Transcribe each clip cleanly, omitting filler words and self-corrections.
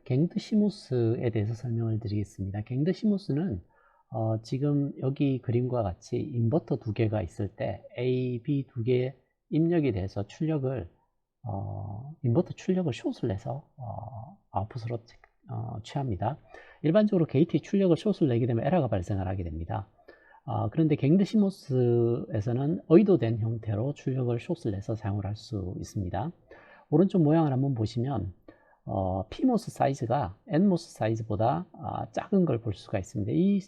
갱드 시모스에 대해서 설명을 드리겠습니다. 갱드 시모스는 지금 여기 그림과 같이 인버터 두 개가 있을 때 A, B 두 개의 입력이 돼서 출력을 인버터 출력을 숏을 내서 아웃풋으로 취합니다. 일반적으로 게이트의 출력을 숏을 내게 되면 에러가 발생을 하게 됩니다. 그런데 갱드 시모스에서는 의도된 형태로 출력을 숏을 내서 사용을 할 수 있습니다. 오른쪽 모양을 한번 보시면 PMOS 사이즈가 NMOS 사이즈보다 작은 걸 볼 수가 있습니다. 이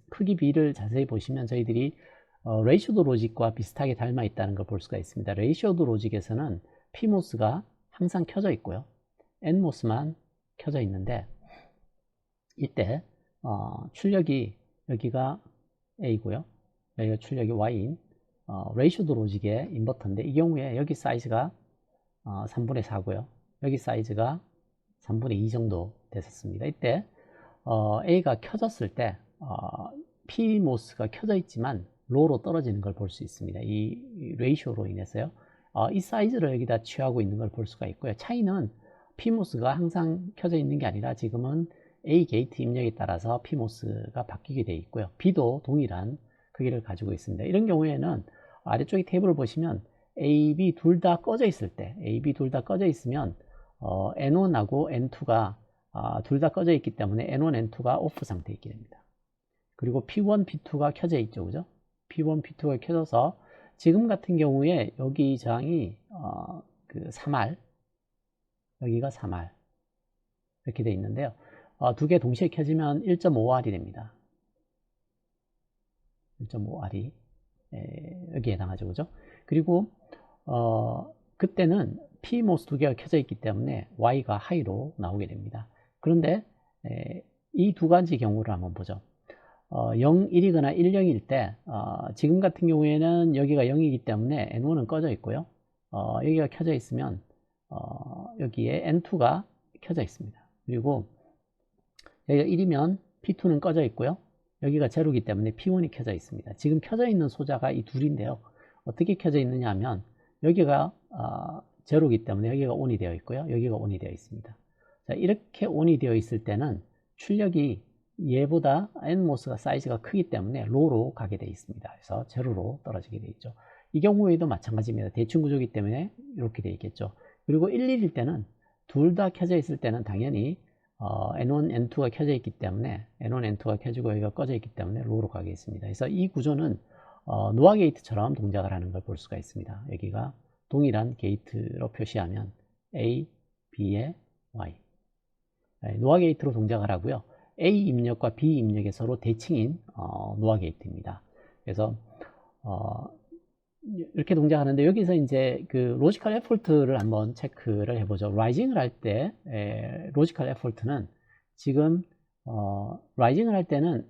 크기 비를 자세히 보시면 저희들이 레이쇼드 로직과 비슷하게 닮아 있다는 걸 볼 수가 있습니다. 레이쇼드 로직에서는 PMOS가 항상 켜져 있고요. NMOS만 켜져 있는데 이때 출력이 여기가 A고요. 여기가 출력이 Y인 레이쇼드 로직의 인버터인데 이 경우에 여기 사이즈가 3분의 4고요. 여기 사이즈가 3분의 2 정도 됐었습니다. 이때 A가 켜졌을 때 PMOS가 켜져 있지만 로로 떨어지는 걸 볼 수 있습니다. 이 레이쇼로 인해서요. 이 사이즈를 여기다 취하고 있는 걸 볼 수가 있고요. 차이는 PMOS가 항상 켜져 있는 게 아니라 지금은 A 게이트 입력에 따라서 PMOS가 바뀌게 되어 있고요. B도 동일한 크기를 가지고 있습니다. 이런 경우에는 아래쪽에 테이블을 보시면 A, B 둘 다 꺼져 있을 때 A, B 둘 다 꺼져 있으면 N1하고 N2가 둘 다 꺼져 있기 때문에 N1, N2가 오프 상태에 있게 됩니다. 그리고 P1, P2가 켜져 있죠. 그죠? P1, P2가 켜져서 지금 같은 경우에 여기 저항이 3R 여기가 3R 이렇게 되어 있는데요. 두 개 동시에 켜지면 1.5R이 됩니다. 1.5R이 여기에 해당하죠. 그죠? 그리고 그때는 PMOS 두 개가 켜져 있기 때문에 Y가 하이로 나오게 됩니다. 그런데 이 두 가지 경우를 한번 보죠. 0, 1이거나 1, 0일 때 지금 같은 경우에는 여기가 0이기 때문에 N1은 꺼져 있고요. 여기가 켜져 있으면 여기에 N2가 켜져 있습니다. 그리고 여기가 1이면 P2는 꺼져 있고요. 여기가 제로이기 때문에 P1이 켜져 있습니다. 지금 켜져 있는 소자가 이 둘인데요. 어떻게 켜져 있느냐 하면 여기가 제로이기 때문에 여기가 ON이 되어 있고요. 여기가 ON이 되어 있습니다. 자, 이렇게 ON이 되어 있을 때는 출력이 얘보다 NMOS가 사이즈가 크기 때문에 로로 가게 되어 있습니다. 그래서 제로로 떨어지게 되어 있죠. 이 경우에도 마찬가지입니다. 대칭 구조이기 때문에 이렇게 되어 있겠죠. 그리고 1, 1일 때는 둘 다 켜져 있을 때는 당연히 N1, N2가 켜져 있기 때문에 N1, N2가 켜지고 여기가 꺼져 있기 때문에 로로 가겠습니다. 그래서 이 구조는 노아 게이트처럼 동작을 하는 걸 볼 수가 있습니다. 여기가 동일한 게이트로 표시하면 A, B의 Y 노아 게이트로 동작을 하고요. A 입력과 B 입력이 서로 대칭인 노아 게이트입니다. 그래서 이렇게 동작하는데 여기서 이제 그 로지컬 에포트를 한번 체크를 해보죠. 라이징을 할 때 로지컬 에포트는 지금 라이징을 할 때는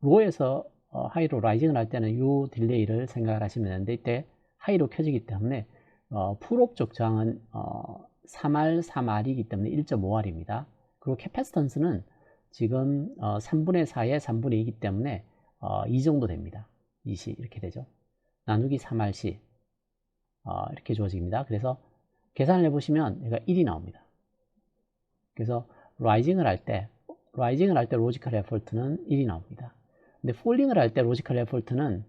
로에서 하이로 라이징을 할 때는 이 딜레이를 생각을 하시면 되는데 이때 하이로 켜지기 때문에 풀업 쪽 저항은 3R, 3R이기 때문에 1.5R입니다. 그리고 캐패시턴스는 지금 3분의 4에 3분의 2이기 때문에 2 정도 됩니다. 2C 이렇게 되죠. 나누기 3RC 이렇게 주어집니다. 그래서 계산을 해보시면 얘가 1이 나옵니다. 그래서 라이징을 할 때 로지컬 에포트는 1이 나옵니다. 근데 폴링을 할 때 로지컬 에포트는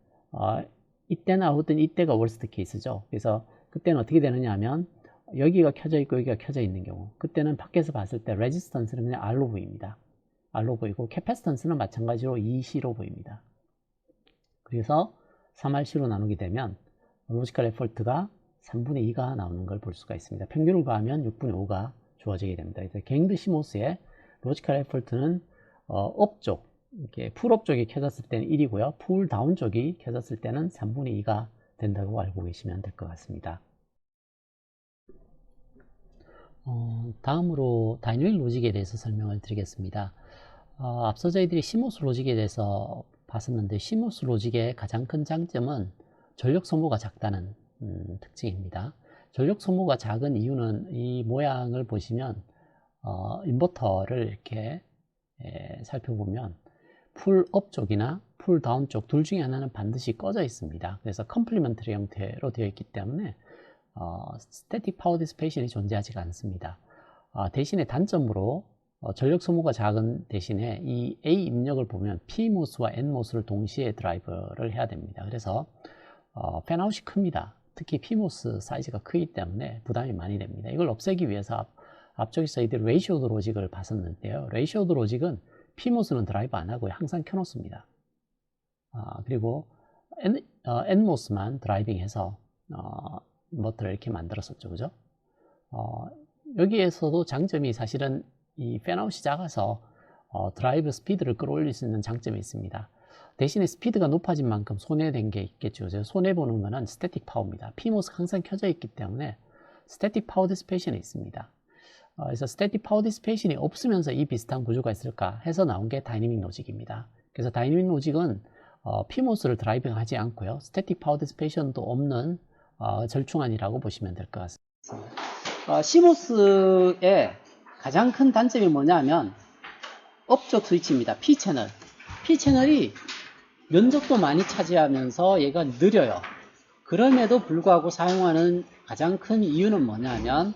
이때나 혹은 이때가 월스트 케이스죠. 그래서 그때는 어떻게 되느냐 하면 여기가 켜져 있고 여기가 켜져 있는 경우 그때는 밖에서 봤을 때 레지스턴스는 그냥 R로 보입니다. R로 보이고 캐패시턴스는 마찬가지로 2C로 보입니다. 그래서 3RC로 나누게 되면 로지컬 에포트가 3분의 2가 나오는 걸 볼 수가 있습니다. 평균을 가하면 6분의 5가 주어지게 됩니다. 그래서 갱드 시모스의 로지컬 에포트는 업 쪽, 이렇게 풀업 쪽이 켜졌을 때는 1이고요. 풀 다운 쪽이 켜졌을 때는 3분의 2가 된다고 알고 계시면 될 것 같습니다. 다음으로 다이내믹 로직에 대해서 설명을 드리겠습니다. 앞서 저희들이 시모스 로직에 대해서 봤었는데 시모스 로직의 가장 큰 장점은 전력 소모가 작다는 특징입니다. 전력 소모가 작은 이유는 이 모양을 보시면 인버터를 이렇게 살펴보면 풀업 쪽이나 풀다운 쪽 둘 중에 하나는 반드시 꺼져 있습니다. 그래서 컴플리먼터리 형태로 되어 있기 때문에 스태틱 파워 디스페이션이 존재하지가 않습니다. 대신에 단점으로 전력 소모가 작은 대신에 이 A 입력을 보면 PMOS와 NMOS를 동시에 드라이브를 해야 됩니다. 그래서 팬아웃이 큽니다. 특히 PMOS 사이즈가 크기 때문에 부담이 많이 됩니다. 이걸 없애기 위해서 앞쪽에서 이들 레이시오드 로직을 봤었는데요. 레이시오드 로직은 PMOS는 드라이브 안 하고요. 항상 켜놓습니다. 그리고 NMOS만 드라이빙해서 인버터를 이렇게 만들었었죠. 그죠? 여기에서도 장점이 사실은 이 팬아웃이 작아서 드라이브 스피드를 끌어올릴 수 있는 장점이 있습니다. 대신에 스피드가 높아진 만큼 손해된 게 있겠죠. 손해보는 거는 스태틱 파워입니다. PMOS 항상 켜져 있기 때문에 스태틱 파워 디스페이션이 있습니다. 그래서 스태틱 파워 디스페이션이 없으면서 이 비슷한 구조가 있을까 해서 나온 게 다이내믹 로직입니다. 그래서 다이내믹 로직은 PMOS를 드라이빙 하지 않고요. 스태틱 파워 디스페이션도 없는 절충안이라고 보시면 될 것 같습니다. CMOS의 가장 큰 단점이 뭐냐면 업적 스위치입니다. P채널. P채널이 면적도 많이 차지하면서 얘가 느려요. 그럼에도 불구하고 사용하는 가장 큰 이유는 뭐냐면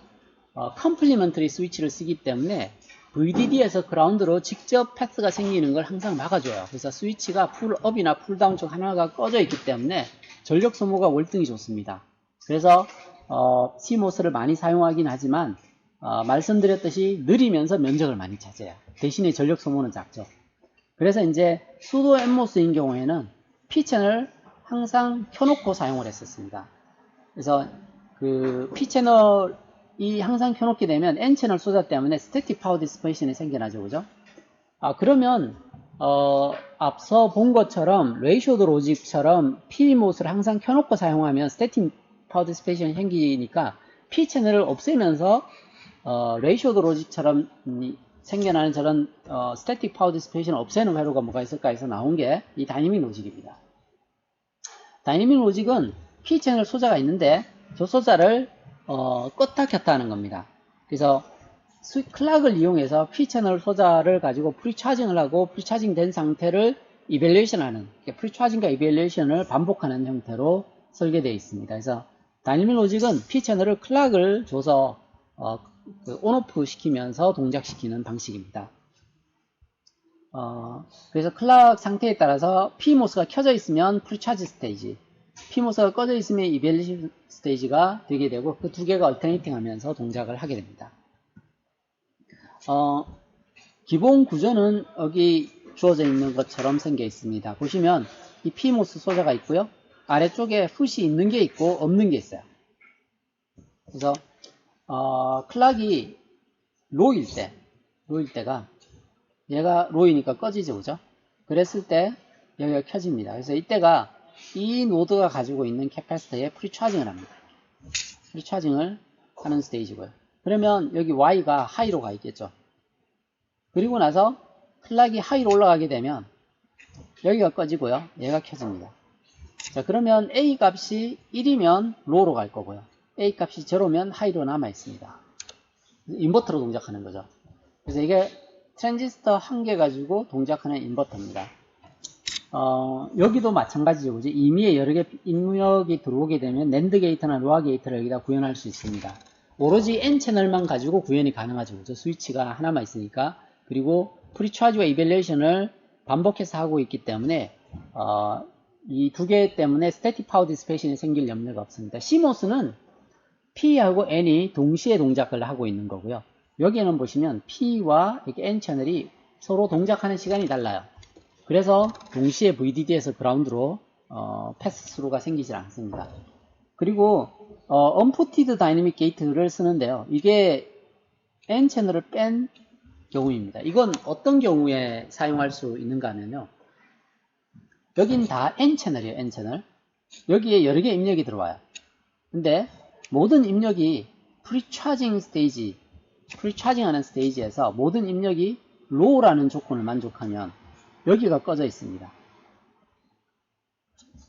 컴플리먼터리 스위치를 쓰기 때문에 VDD에서 그라운드로 직접 패스가 생기는 걸 항상 막아줘요. 그래서 스위치가 풀업이나 풀다운 쪽 하나가 꺼져 있기 때문에 전력 소모가 월등히 좋습니다. 그래서 CMOS를 많이 사용하긴 하지만 말씀드렸듯이 느리면서 면적을 많이 차지해요. 대신에 전력 소모는 작죠. 그래서 이제 수도 NMOS인 경우에는 P채널 항상 켜놓고 사용을 했었습니다. 그래서 그 P채널이 항상 켜놓게 되면 N채널 소자 때문에 스태틱 파워 디스페이션이 생겨나죠. 그죠? 그러면 앞서 본 것처럼 레이시오드 로직처럼 PMOS를 항상 켜놓고 사용하면 스태틱 파워 디스페이션이 생기니까 P채널을 없애면서 레이시오드 로직처럼 생겨나는 저런 스태틱 파워 디스페이션을 없애는 회로가 뭐가 있을까 해서 나온 게 이 다이내믹 로직입니다. 다이내믹 로직은 P채널 소자가 있는데 저 소자를 껐다 켰다 하는 겁니다. 그래서 클락을 이용해서 P채널 소자를 가지고 프리차징을 하고 프리차징 된 상태를 이밸리에이션 하는, 프리차징과 이밸리에이션을 반복하는 형태로 설계되어 있습니다. 그래서 다이내믹 로직은 P채널을 클락을 줘서 온오프 시키면서 동작시키는 방식입니다. 그래서 클락 상태에 따라서 PMOS가 켜져 있으면 프리차지 스테이지, PMOS가 꺼져 있으면 이밸리에이션 스테이지가 되게 되고 그 두 개가 얼터네이팅 하면서 동작을 하게 됩니다. 기본 구조는 여기 주어져 있는 것처럼 생겨 있습니다. 보시면 이 PMOS 소자가 있고요. 아래쪽에 풋이 있는 게 있고 없는 게 있어요. 그래서 클락이 로일 때가 얘가 로이니까 꺼지죠, 그죠? 그랬을 때 여기가 켜집니다. 그래서 이때가 이 노드가 가지고 있는 캐패시터에 프리차징을 합니다. 프리차징을 하는 스테이지고요. 그러면 여기 Y가 하이로 가 있겠죠. 그리고 나서 클락이 하이로 올라가게 되면 여기가 꺼지고요. 얘가 켜집니다. 자, 그러면 A 값이 1이면 로우로 갈 거고요. A 값이 0면 하이로 남아 있습니다. 인버터로 동작하는 거죠. 그래서 이게 트랜지스터 한 개 가지고 동작하는 인버터입니다. 여기도 마찬가지죠. 그죠? 임의에 여러 개 입력이 들어오게 되면 낸드 게이트나 로아 게이트를 여기다 구현할 수 있습니다. 오로지 N채널만 가지고 구현이 가능하죠. 그죠? 스위치가 하나만 있으니까. 그리고 프리차지와 이밸리에이션을 반복해서 하고 있기 때문에 이 두 개 때문에 스태틱 파워 디스페이션이 생길 염려가 없습니다. CMOS는 P하고 N이 동시에 동작을 하고 있는 거고요. 여기에는 보시면 P와 이렇게 N 채널이 서로 동작하는 시간이 달라요. 그래서 동시에 VDD에서 그라운드로 패스스루가 생기질 않습니다. 그리고 언푸티드 다이내믹 게이트를 쓰는데요. 이게 N 채널을 뺀 경우입니다. 이건 어떤 경우에 사용할 수 있는가 하면요. 여긴 다 N 채널이에요. N 채널. 여기에 여러 개 입력이 들어와요. 근데 모든 입력이 프리차징 스테이지, 프리차징 하는 스테이지에서 모든 입력이 로우라는 조건을 만족하면 여기가 꺼져 있습니다.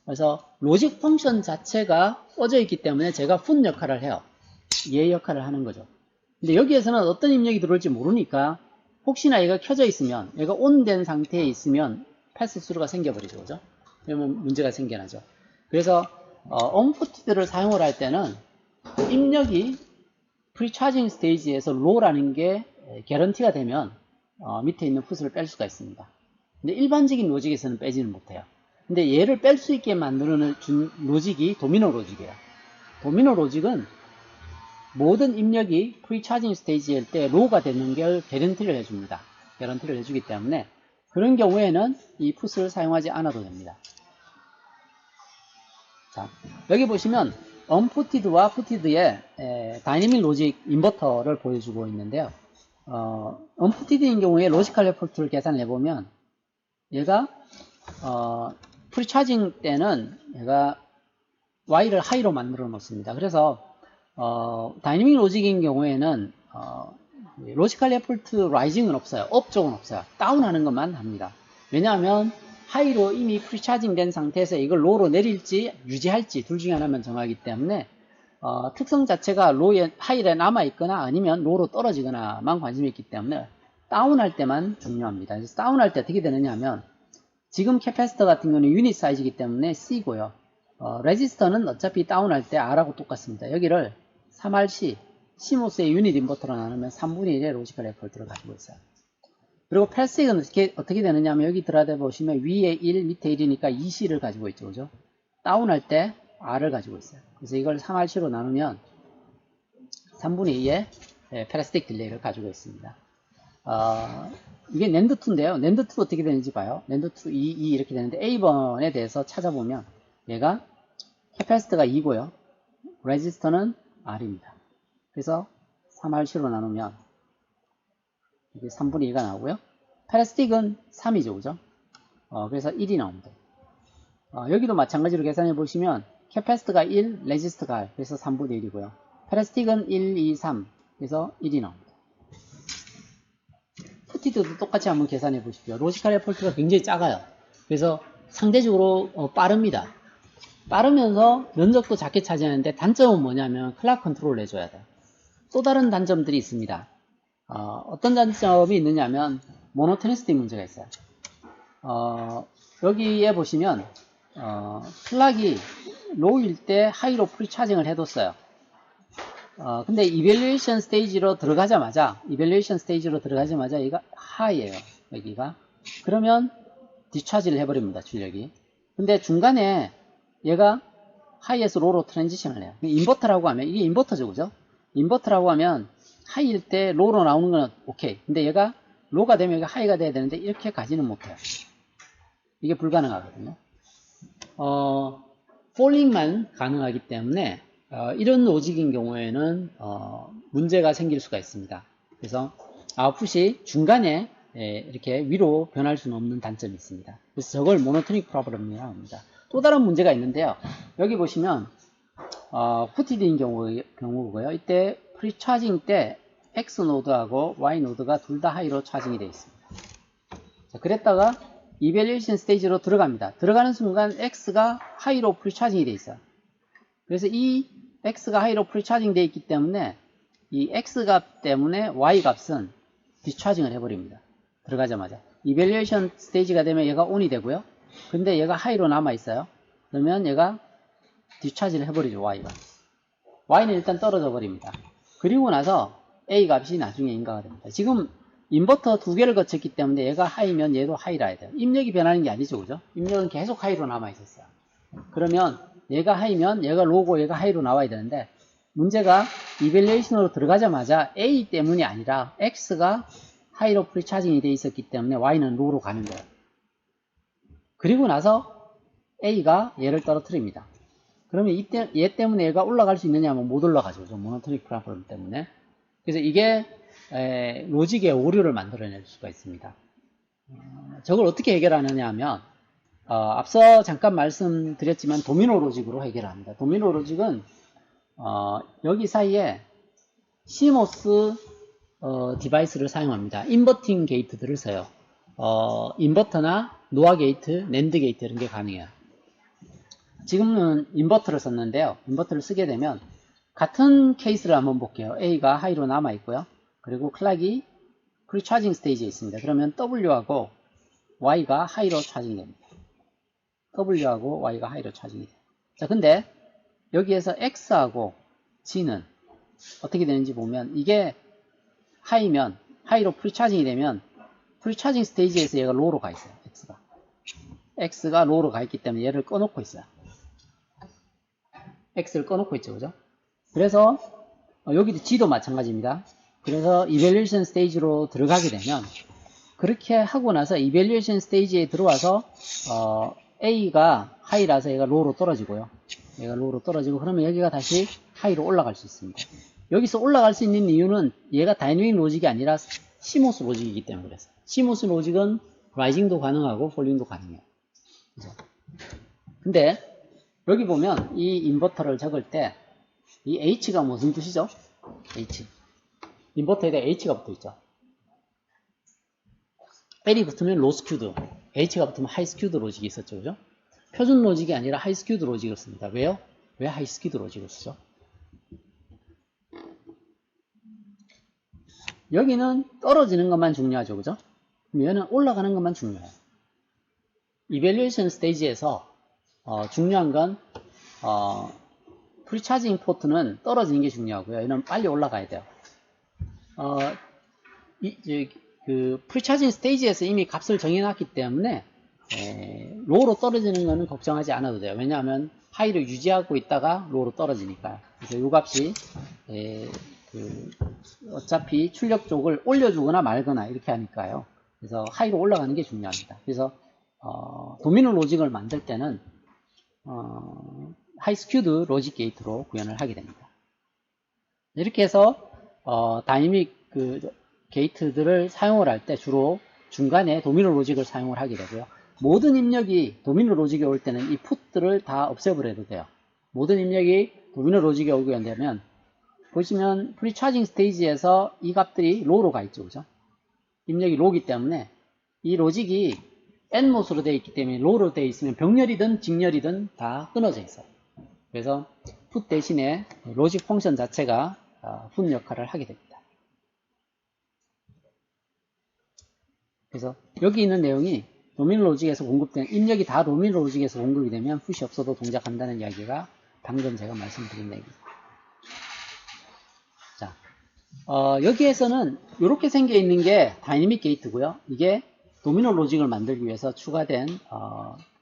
그래서 로직 펑션 자체가 꺼져 있기 때문에 제가 푼 역할을 해요. 얘 역할을 하는 거죠. 근데 여기에서는 어떤 입력이 들어올지 모르니까 혹시나 얘가 켜져 있으면, 얘가 온된 상태에 있으면 패스스루가 생겨버리죠. 그죠? 그러면 문제가 생겨나죠. 그래서 언푸티드를 사용을 할 때는 입력이 프리차징 스테이지에서 로우라는 게 개런티가 되면 밑에 있는 풋을 뺄 수가 있습니다. 근데 일반적인 로직에서는 빼지는 못해요. 근데 얘를 뺄 수 있게 만들어 준 로직이 도미노 로직이에요. 도미노 로직은 모든 입력이 프리차징 스테이지일 때 로우가 되는 걸 개런티를 해줍니다. 개런티를 해주기 때문에 그런 경우에는 이 풋을 사용하지 않아도 됩니다. 자, 여기 보시면 언푸티드와 푸티드의 다이내믹 로직 인버터를 보여주고 있는데요. 언푸티드인 경우에 로지컬 레포트를 계산해 보면 얘가 프리차징 때는 얘가 Y를 하이로 만들어 놓습니다. 그래서 다이내믹 로직인 경우에는 로지컬 레포트 라이징은 없어요. 업 쪽은 없어요. 다운 하는 것만 합니다. 왜냐하면 하이로 이미 프리차징 된 상태에서 이걸 로우로 내릴지 유지할지 둘 중에 하나만 정하기 때문에 특성 자체가 하이에 남아있거나 아니면 로우로 떨어지거나만 관심이 있기 때문에 다운할 때만 중요합니다. 그래서 다운할 때 어떻게 되느냐 하면 지금 캐패시터 같은 경우는 유닛 사이즈이기 때문에 C고요. 레지스터는 어차피 다운할 때 R하고 똑같습니다. 여기를 3RC, CMOS의 유닛 인버터로 나누면 3분의 1의 로지컬 레포트를 가지고 있어요. 그리고 패스익은 어떻게 되느냐 하면 여기 들어다 보시면 위에 1, 밑에 1이니까 2C를 가지고 있죠. 그죠? 다운할 때 R을 가지고 있어요. 그래서 이걸 3RC로 나누면 3분의 2의 패러스틱 딜레이를 가지고 있습니다. 이게 낸드2인데요. 낸드2 어떻게 되는지 봐요. 낸드2 2 이렇게 되는데 A번에 대해서 찾아보면 얘가 캐패시터가 2고요. 레지스터는 R입니다. 그래서 3RC로 나누면 이게 3분의 2가 나오고요. 패러스틱은 3이죠. 그죠? 그래서 1이 나옵니다. 여기도 마찬가지로 계산해 보시면 캐패시터가 1, 레지스터가 R, 그래서 3분의 1이고요. 패러스틱은 1, 2, 3, 그래서 1이 나옵니다. 푸티드도 똑같이 한번 계산해 보십시오. 로지컬 레포트가 굉장히 작아요. 그래서 상대적으로 빠릅니다. 빠르면서 면적도 작게 차지하는데 단점은 뭐냐면 클락 컨트롤을 해줘야 돼요. 또 다른 단점들이 있습니다. 어떤 단점이 있느냐면 모노토니시티 문제가 있어요. 여기에 보시면 클락이 로우일 때 하이로 프리차징을 해뒀어요. 근데 이밸류에이션 스테이지로 들어가자마자 얘가 하이예요. 여기가. 그러면 디차지를 해버립니다. 출력이. 근데 중간에 얘가 하이에서 로우로 트랜지션을 해요. 인버터라고 하면 이게 인버터죠. 그죠? 인버터라고 하면 하이일 때 로우로 나오는 건 오케이. 근데 얘가 로우가 되면 얘가 하이가 돼야 되는데 이렇게 가지는 못해요. 이게 불가능하거든요. 폴링만 가능하기 때문에 이런 로직인 경우에는 문제가 생길 수가 있습니다. 그래서 아웃풋이 중간에 이렇게 위로 변할 수는 없는 단점이 있습니다. 그래서 저걸 모노토닉 프로블럼이라고 합니다. 또 다른 문제가 있는데요. 여기 보시면 푸티드인 경우고요. 이때 프리차징 때 X 노드하고 Y 노드가 둘 다 하이로 차징이 되어 있습니다. 자, 그랬다가 이밸류에이션 스테이지로 들어갑니다. 들어가는 순간 X가 하이로 프리차징이 되어 있어요. 그래서 이 X가 하이로 프리차징 되어 있기 때문에 이 X 값 때문에 Y 값은 디차징을 해버립니다. 들어가자마자. 이밸류에이션 스테이지가 되면 얘가 ON이 되고요. 근데 얘가 하이로 남아 있어요. 그러면 얘가 디차지를 해버리죠. Y가. Y는 일단 떨어져 버립니다. 그리고 나서 A 값이 나중에 인가가 됩니다. 지금 인버터 두 개를 거쳤기 때문에 얘가 하이면 얘도 하이라 해야 돼요. 입력이 변하는 게 아니죠. 그죠? 입력은 계속 하이로 남아 있었어요. 그러면 얘가 하이면 얘가 로우고 얘가 하이로 나와야 되는데 문제가 이밸류에이션으로 들어가자마자 A 때문이 아니라 X가 하이로 프리차징이 되어 있었기 때문에 Y는 로우로 가는 거예요. 그리고 나서 A가 얘를 떨어뜨립니다. 그러면 얘 때문에 얘가 올라갈 수 있느냐 하면 못 올라가죠. 모노토닉 프로블럼 때문에. 그래서 이게 로직의 오류를 만들어낼 수가 있습니다. 저걸 어떻게 해결하느냐 하면 앞서 잠깐 말씀드렸지만 도미노 로직으로 해결합니다. 도미노 로직은 여기 사이에 CMOS 디바이스를 사용합니다. 인버팅 게이트들을 써요. 인버터나 노아 게이트, 낸드 게이트 이런 게 가능해요. 지금은 인버터를 썼는데요. 인버터를 쓰게 되면 같은 케이스를 한번 볼게요. A가 하이로 남아 있고요. 그리고 클락이 프리차징 스테이지에 있습니다. 그러면 W하고 Y가 하이로 차징이 됩니다. W하고 Y가 하이로 차징이 돼요. 자, 근데 여기에서 X하고 G는 어떻게 되는지 보면 이게 하이면 하이로 프리차징이 되면 프리차징 스테이지에서 얘가 로우로 가 있어요. X가 로우로 가 있기 때문에 얘를 꺼놓고 있어요. X를 꺼놓고 있죠. 그죠? 그래서 여기도 G도 마찬가지입니다. 그래서 이밸류에이션 스테이지로 들어가게 되면 그렇게 하고 나서 이밸류에이션 스테이지에 들어와서 A가 하이라서 얘가 로우로 떨어지고요. 얘가 로우로 떨어지고 그러면 여기가 다시 하이로 올라갈 수 있습니다. 여기서 올라갈 수 있는 이유는 얘가 다이내믹 로직이 아니라 시모스 로직이기 때문에 그랬어요. 시모스 로직은 라이징도 가능하고 폴링도 가능해요. 그죠? 근데 여기 보면 이 인버터를 적을 때 이 H가 무슨 뜻이죠? H. 인버터에다 H가 붙어 있죠. L이 붙으면 로 스큐드, H가 붙으면 하이 스큐드 로직이 있었죠. 그죠? 표준 로직이 아니라 하이 스큐드 로직을 씁니다. 왜요? 왜 하이 스큐드 로직을 쓰죠? 여기는 떨어지는 것만 중요하죠. 그죠? 그럼 얘는 올라가는 것만 중요해요. 이밸류에이션 스테이지에서 중요한 건 프리차징 포트는 떨어지는 게 중요하고요. 얘는 빨리 올라가야 돼요. 그 프리차징 스테이지에서 이미 값을 정해놨기 때문에 로우로 떨어지는 거는 걱정하지 않아도 돼요. 왜냐하면 하이를 유지하고 있다가 로우로 떨어지니까요. 그래서 이 값이 어차피 출력 쪽을 올려주거나 말거나 이렇게 하니까요. 그래서 하이로 올라가는 게 중요합니다. 그래서 도미노 로직을 만들 때는 하이 스큐드 로직 게이트로 구현을 하게 됩니다. 이렇게 해서 다이내믹 게이트들을 사용을 할 때 주로 중간에 도미노 로직을 사용을 하게 되고요. 모든 입력이 도미노 로직에 올 때는 이 풋들을 다 없애버려도 돼요. 모든 입력이 도미노 로직에 오게 되면 보시면 프리차징 스테이지에서 이 값들이 로우로 가 있죠. 그죠? 입력이 로우기 때문에 이 로직이 n못으로 되어 있기 때문에 로우로 되어 있으면 병렬이든 직렬이든 다 끊어져 있어요. 그래서 풋 대신에 로직 펑션 자체가 풋 역할을 하게 됩니다. 그래서 여기 있는 내용이 도미노 로직에서 공급된 입력이 다 도미노 로직에서 공급이 되면 풋이 없어도 동작한다는 이야기가 방금 제가 말씀드린 내용입니다. 자, 여기에서는 이렇게 생겨 있는 게 다이내믹 게이트고요. 이게 도미노 로직을 만들기 위해서 추가된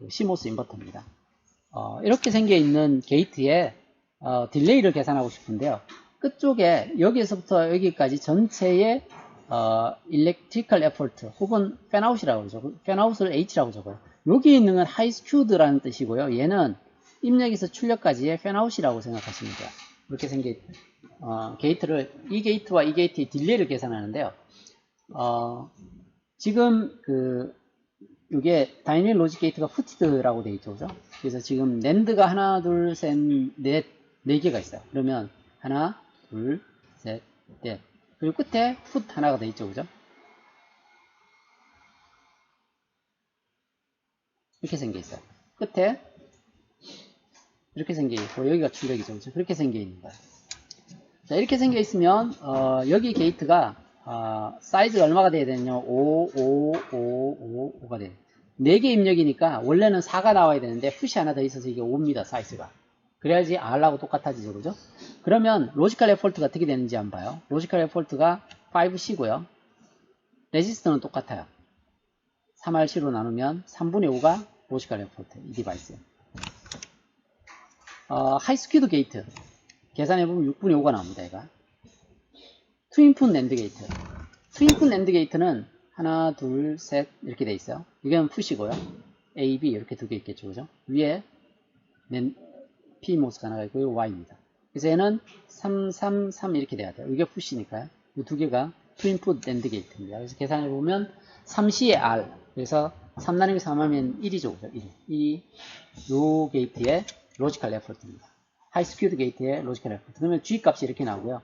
시모스 인버터입니다. 이렇게 생겨 있는 게이트에 딜레이를 계산하고 싶은데요. 끝쪽에 여기에서부터 여기까지 전체의 electrical effort 혹은 fanout이라고 그러죠. fanout을 H라고 적어요. 여기 있는 건 high skewed라는 뜻이고요. 얘는 입력에서 출력까지의 fanout이라고 생각하시면 돼요. 이렇게 생긴 게이트를 이 게이트와 이 게이트의 딜레이를 계산하는데요. 지금 이게 다이내믹 로직 게이트가 푸티드라고 되어 있죠. 그죠? 그래서 지금 낸드가 하나, 둘, 셋, 넷, 네 개가 있어요. 그러면 하나, 둘, 셋, 넷. 그리고 끝에 풋 하나가 되어 있죠. 그죠? 이렇게 생겨 있어요. 끝에 이렇게 생겨 있고 여기가 출력이죠. 그죠? 그렇게 생겨 있는 거예요. 자, 이렇게 생겨 있으면 여기 게이트가 사이즈가 얼마가 돼야 되냐? 5가 돼요. 4개 입력이니까 원래는 4가 나와야 되는데 풋이 하나 더 있어서 이게 5입니다. 사이즈가. 그래야지 R하고 똑같아지죠. 그죠? 그러면 로지컬 에폴트가 어떻게 되는지 한번 봐요. 로지컬 에폴트가 5C고요. 레지스터는 똑같아요. 3RC로 나누면 3분의 5가 로지컬 에폴트 이 디바이스예요. 하이스퀴드 게이트 계산해보면 6분의 5가 나옵니다. 얘가 투인풋 낸드 게이트. 투인풋 낸드 게이트는 하나, 둘, 셋 이렇게 돼 있어요. 이건 푸시고요. A, B 이렇게 두 개 있겠죠. 그죠? 위에 P모스가 하나가 있고요. Y입니다. 그래서 얘는 3, 3, 3 이렇게 돼야 돼요. 이게 푸시니까요. 이 두 개가 투인풋 낸드 게이트입니다. 그래서 계산해보면 3C의 R. 그래서 3 나누기 3 하면 1이죠. 그죠? 1. 요 게이트의 로지컬 에포트입니다. 하이스큐드 게이트의 로지컬 에포트. 그러면 G 값이 이렇게 나오고요.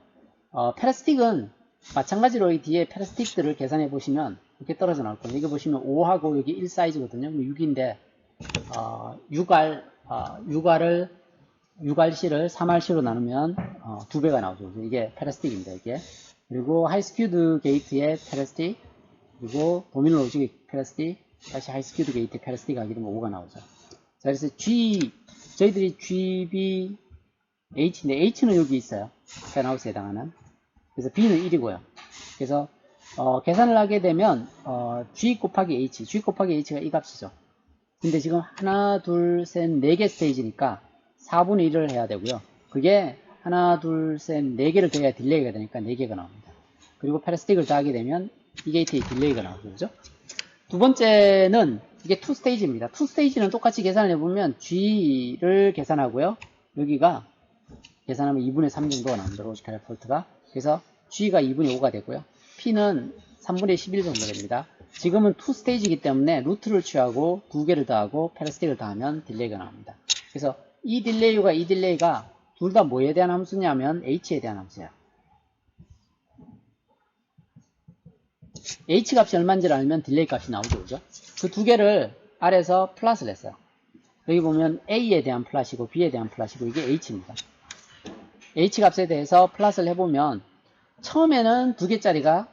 패러스틱은 마찬가지로 이 뒤에 패러스틱들을 계산해 보시면 이렇게 떨어져 나올 겁니다. 이거 보시면 5하고 여기 1 사이즈거든요. 6인데 6RC를 3RC로 나누면 2배가 나오죠. 이게 패러스틱입니다. 이게. 그리고 하이스큐드 게이트의 패러스틱, 그리고 도미노 로직 패러스틱, 다시 하이스큐드 게이트 패러스틱 하게 되면 5가 나오죠. 자, 그래서 저희들이 GB, H인데 H는 여기 있어요. 팬아웃에 해당하는. 그래서 B는 1이고요. 그래서 계산을 하게 되면 G 곱하기 H, G 곱하기 H가 이 값이죠. 근데 지금 하나, 둘, 셋, 4개 스테이지니까 4분의 1을 해야 되고요. 그게 하나, 둘, 셋, 4개를 더해야 딜레이가 되니까 4개가 나옵니다. 그리고 패러스틱을 더하게 되면 이 게이트의 딜레이가 나오죠. 그죠? 두 번째는 이게 2스테이지입니다. 2스테이지는 똑같이 계산을 해보면 G를 계산하고요. 여기가 계산하면 2분의 3 정도가 나옵니다. 로지컬 폴트가. 그래서 G가 2분의 5가 되고요. P는 3분의 11 정도 됩니다. 지금은 2스테이지이기 때문에 루트를 취하고 2개를 더하고 패러스틱을 더하면 딜레이가 나옵니다. 그래서 이 딜레이와 이 딜레이가 둘 다 뭐에 대한 함수냐면 H에 대한 함수예요. H 값이 얼마인지를 알면 딜레이 값이 나오죠. 그죠? 그 두 개를 아래에서 플러스를 했어요. 여기 보면 A에 대한 플러스이고 B에 대한 플러스이고 이게 H입니다. H 값에 대해서 플러스를 해보면 처음에는 2개짜리가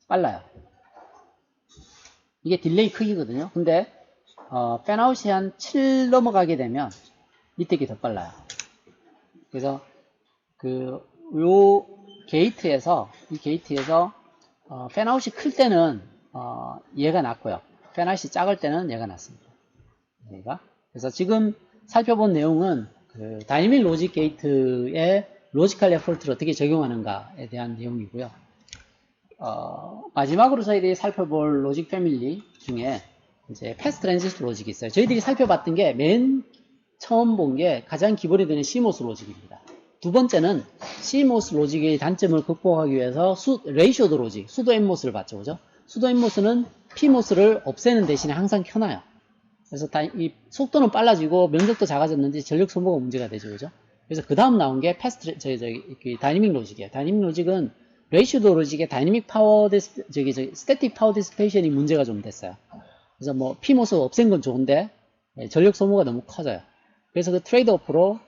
빨라요. 이게 딜레이 크기거든요. 근데 팬아웃이 한 7 넘어가게 되면 밑에 게 더 빨라요. 그래서 요 게이트에서 이 게이트에서 팬아웃이 클 때는 얘가 낮고요. 팬아웃이 작을 때는 얘가 낮습니다. 얘가. 그래서 지금 살펴본 내용은 그 다이내믹 로직 게이트의 로지컬 에포트를 어떻게 적용하는가에 대한 내용이고요. 마지막으로 저희들이 살펴볼 로직 패밀리 중에 이제 패스 트랜지스터 로직이 있어요. 저희들이 살펴봤던 게 맨 처음 본 게 가장 기본이 되는 CMOS 로직입니다. 두 번째는 CMOS 로직의 단점을 극복하기 위해서 레이쇼드 로직, 수도 NMOS를 봤죠. 그죠? 수도 NMOS는 PMOS를 없애는 대신에 항상 켜놔요. 그래서 이 속도는 빨라지고 면적도 작아졌는지 전력 소모가 문제가 되죠. 그죠? 그래서 그 다음 나온 게 다이내믹 로직이에요. 다이내믹 로직은 레이쇼드 로직의 다이내믹 파워 스태틱 파워 디스페이션이 문제가 좀 됐어요. 그래서 뭐 PMOS 없앤 건 좋은데 전력 소모가 너무 커져요. 그래서 그 트레이드 오프로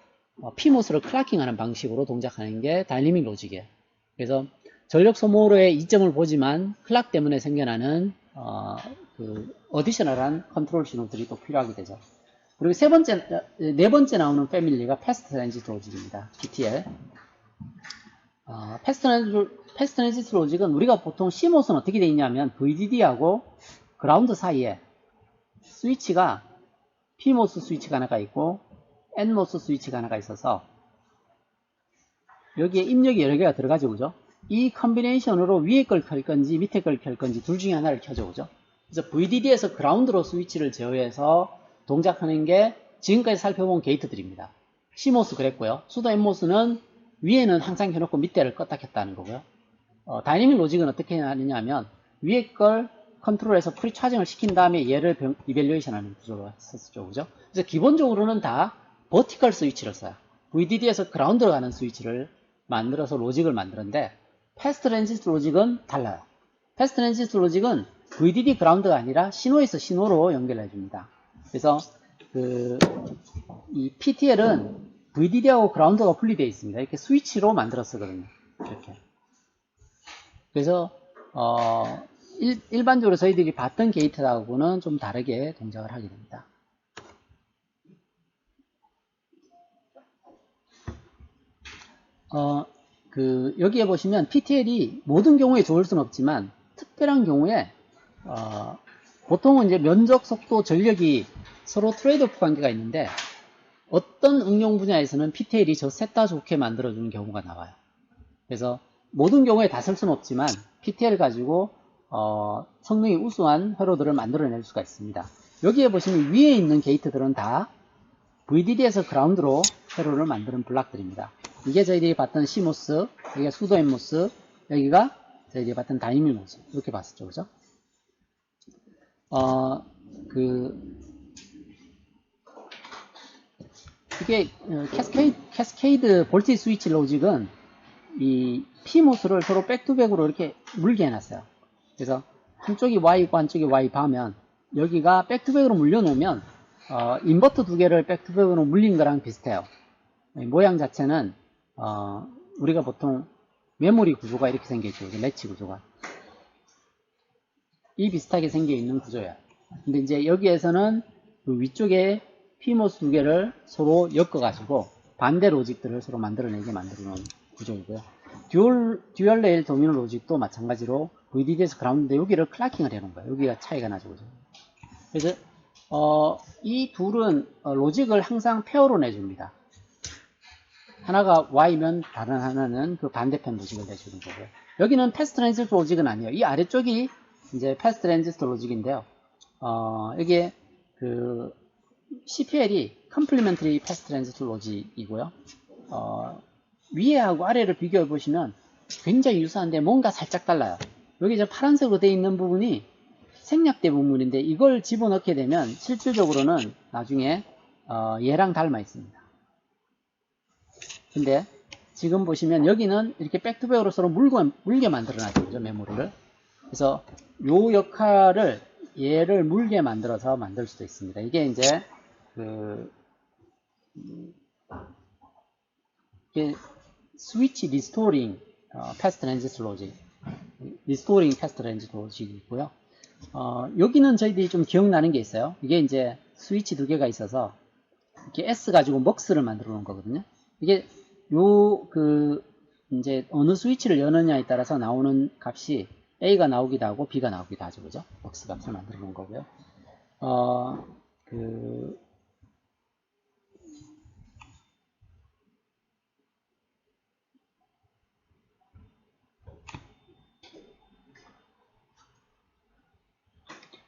PMOS를 클락킹하는 방식으로 동작하는 게 다이내믹 로직이에요. 그래서 전력 소모로의 이점을 보지만 클락 때문에 생겨나는 어디셔널한 컨트롤 신호들이 또 필요하게 되죠. 그리고 네 번째 나오는 패밀리가 패스트 트랜지스터 로직입니다. PTL. 패스트 트랜지스터 로직은 우리가 보통 CMOS는 어떻게 되어 있냐면 VDD하고 그라운드 사이에 스위치가 PMOS 스위치가 하나가 있고 NMOS 스위치가 하나가 있어서 여기에 입력이 여러 개가 들어가죠. 그죠? 이 컨비네이션으로 위에 걸 켤 건지 밑에 걸 켤 건지 둘 중에 하나를 켜죠. 그죠? 그래서 VDD에서 그라운드로 스위치를 제어해서 동작하는 게 지금까지 살펴본 게이트들입니다. CMOS 그랬고요. 수도 NMOS는 위에는 항상 켜놓고 밑에를 껐다 켰다 하는 거고요. 다이내믹 로직은 어떻게 하느냐 하면 위에 걸 컨트롤해서 프리 차징을 시킨 다음에 얘를 이밸류에이션 하는 구조로 썼죠. 그죠? 그래서 기본적으로는 다 버티컬 스위치를 써요. VDD에서 그라운드로 가는 스위치를 만들어서 로직을 만드는데 패스트 트랜지스터 로직은 달라요. 패스트 트랜지스터 로직은 VDD 그라운드가 아니라 신호에서 신호로 연결해 줍니다. 그래서 이 PTL은 VDD하고 그라운드가 분리되어 있습니다. 이렇게 스위치로 만들었거든요. 이렇게. 그래서 일반적으로 저희들이 봤던 게이트하고는 좀 다르게 동작을 하게 됩니다. 여기에 보시면 PTL이 모든 경우에 좋을 수는 없지만 특별한 경우에 보통은 이제 면적, 속도, 전력이 서로 트레이드오프 관계가 있는데 어떤 응용 분야에서는 PTL이 저 셋 다 좋게 만들어주는 경우가 나와요. 그래서 모든 경우에 다 쓸 수는 없지만 PTL 가지고 성능이 우수한 회로들을 만들어낼 수가 있습니다. 여기에 보시면 위에 있는 게이트들은 다 VDD에서 그라운드로 회로를 만드는 블락들입니다. 이게 저희들이 봤던 CMOS, 여기가 수도 NMOS, 여기가 저희들이 봤던 다이내믹 로직 이렇게 봤었죠. 그죠? 이게 캐스케이드 볼티지 스위치 로직은 이 PMOS를 서로 백투백으로 이렇게 물게 해놨어요. 그래서 한쪽이 Y고 한쪽이 Y 바면 여기가 백투백으로 물려놓으면 인버터 두 개를 백투백으로 물린 거랑 비슷해요. 모양 자체는 우리가 보통 메모리 구조가 이렇게 생겨있죠. 래치 구조가 이 비슷하게 생겨있는 구조예요. 근데 이제 여기에서는 그 위쪽에 PMOS 두 개를 서로 엮어가지고 반대 로직들을 서로 만들어내게 만들어놓은 구조이고요. 듀얼 레일 도미노 로직도 마찬가지로 VDD에서 그라운드인데 여기를 클라킹을 해놓은 거예요. 여기가 차이가 나죠. 그죠? 그래서 이 둘은 로직을 항상 페어로 내줍니다. 하나가 Y면 다른 하나는 그 반대편 로직을 내주는 거고요. 여기는 패스 트랜지스터 로직은 아니에요. 이 아래쪽이 이제 패스 트랜지스터 로직인데요. 여기에 그 CPL이 Complementary Pass Transistor Logic이고요. 위에하고 아래를 비교해 보시면 굉장히 유사한데 뭔가 살짝 달라요. 여기 이제 파란색으로 되어 있는 부분이 생략된 부분인데 이걸 집어넣게 되면 실질적으로는 나중에 얘랑 닮아 있습니다. 근데 지금 보시면 여기는 이렇게 백투백으로 서로 물게 만들어놨죠. 그죠? 메모리를. 그래서 요 역할을 얘를 물게 만들어서 만들 수도 있습니다. 이게 이제 이게 스위치 리스토링 패스 트랜지스터 로직, 리스토링 패스 트랜지스터 로직이고요. 여기는 저희들이 좀 기억나는 게 있어요. 이게 이제 스위치 두 개가 있어서 이렇게 S 가지고 먹스를 만들어 놓은 거거든요. 이게 이제 어느 스위치를 여느냐에 따라서 나오는 값이 A가 나오기도 하고 B가 나오기도 하죠. 그죠? 먹스 값을 만들어 놓은 거고요.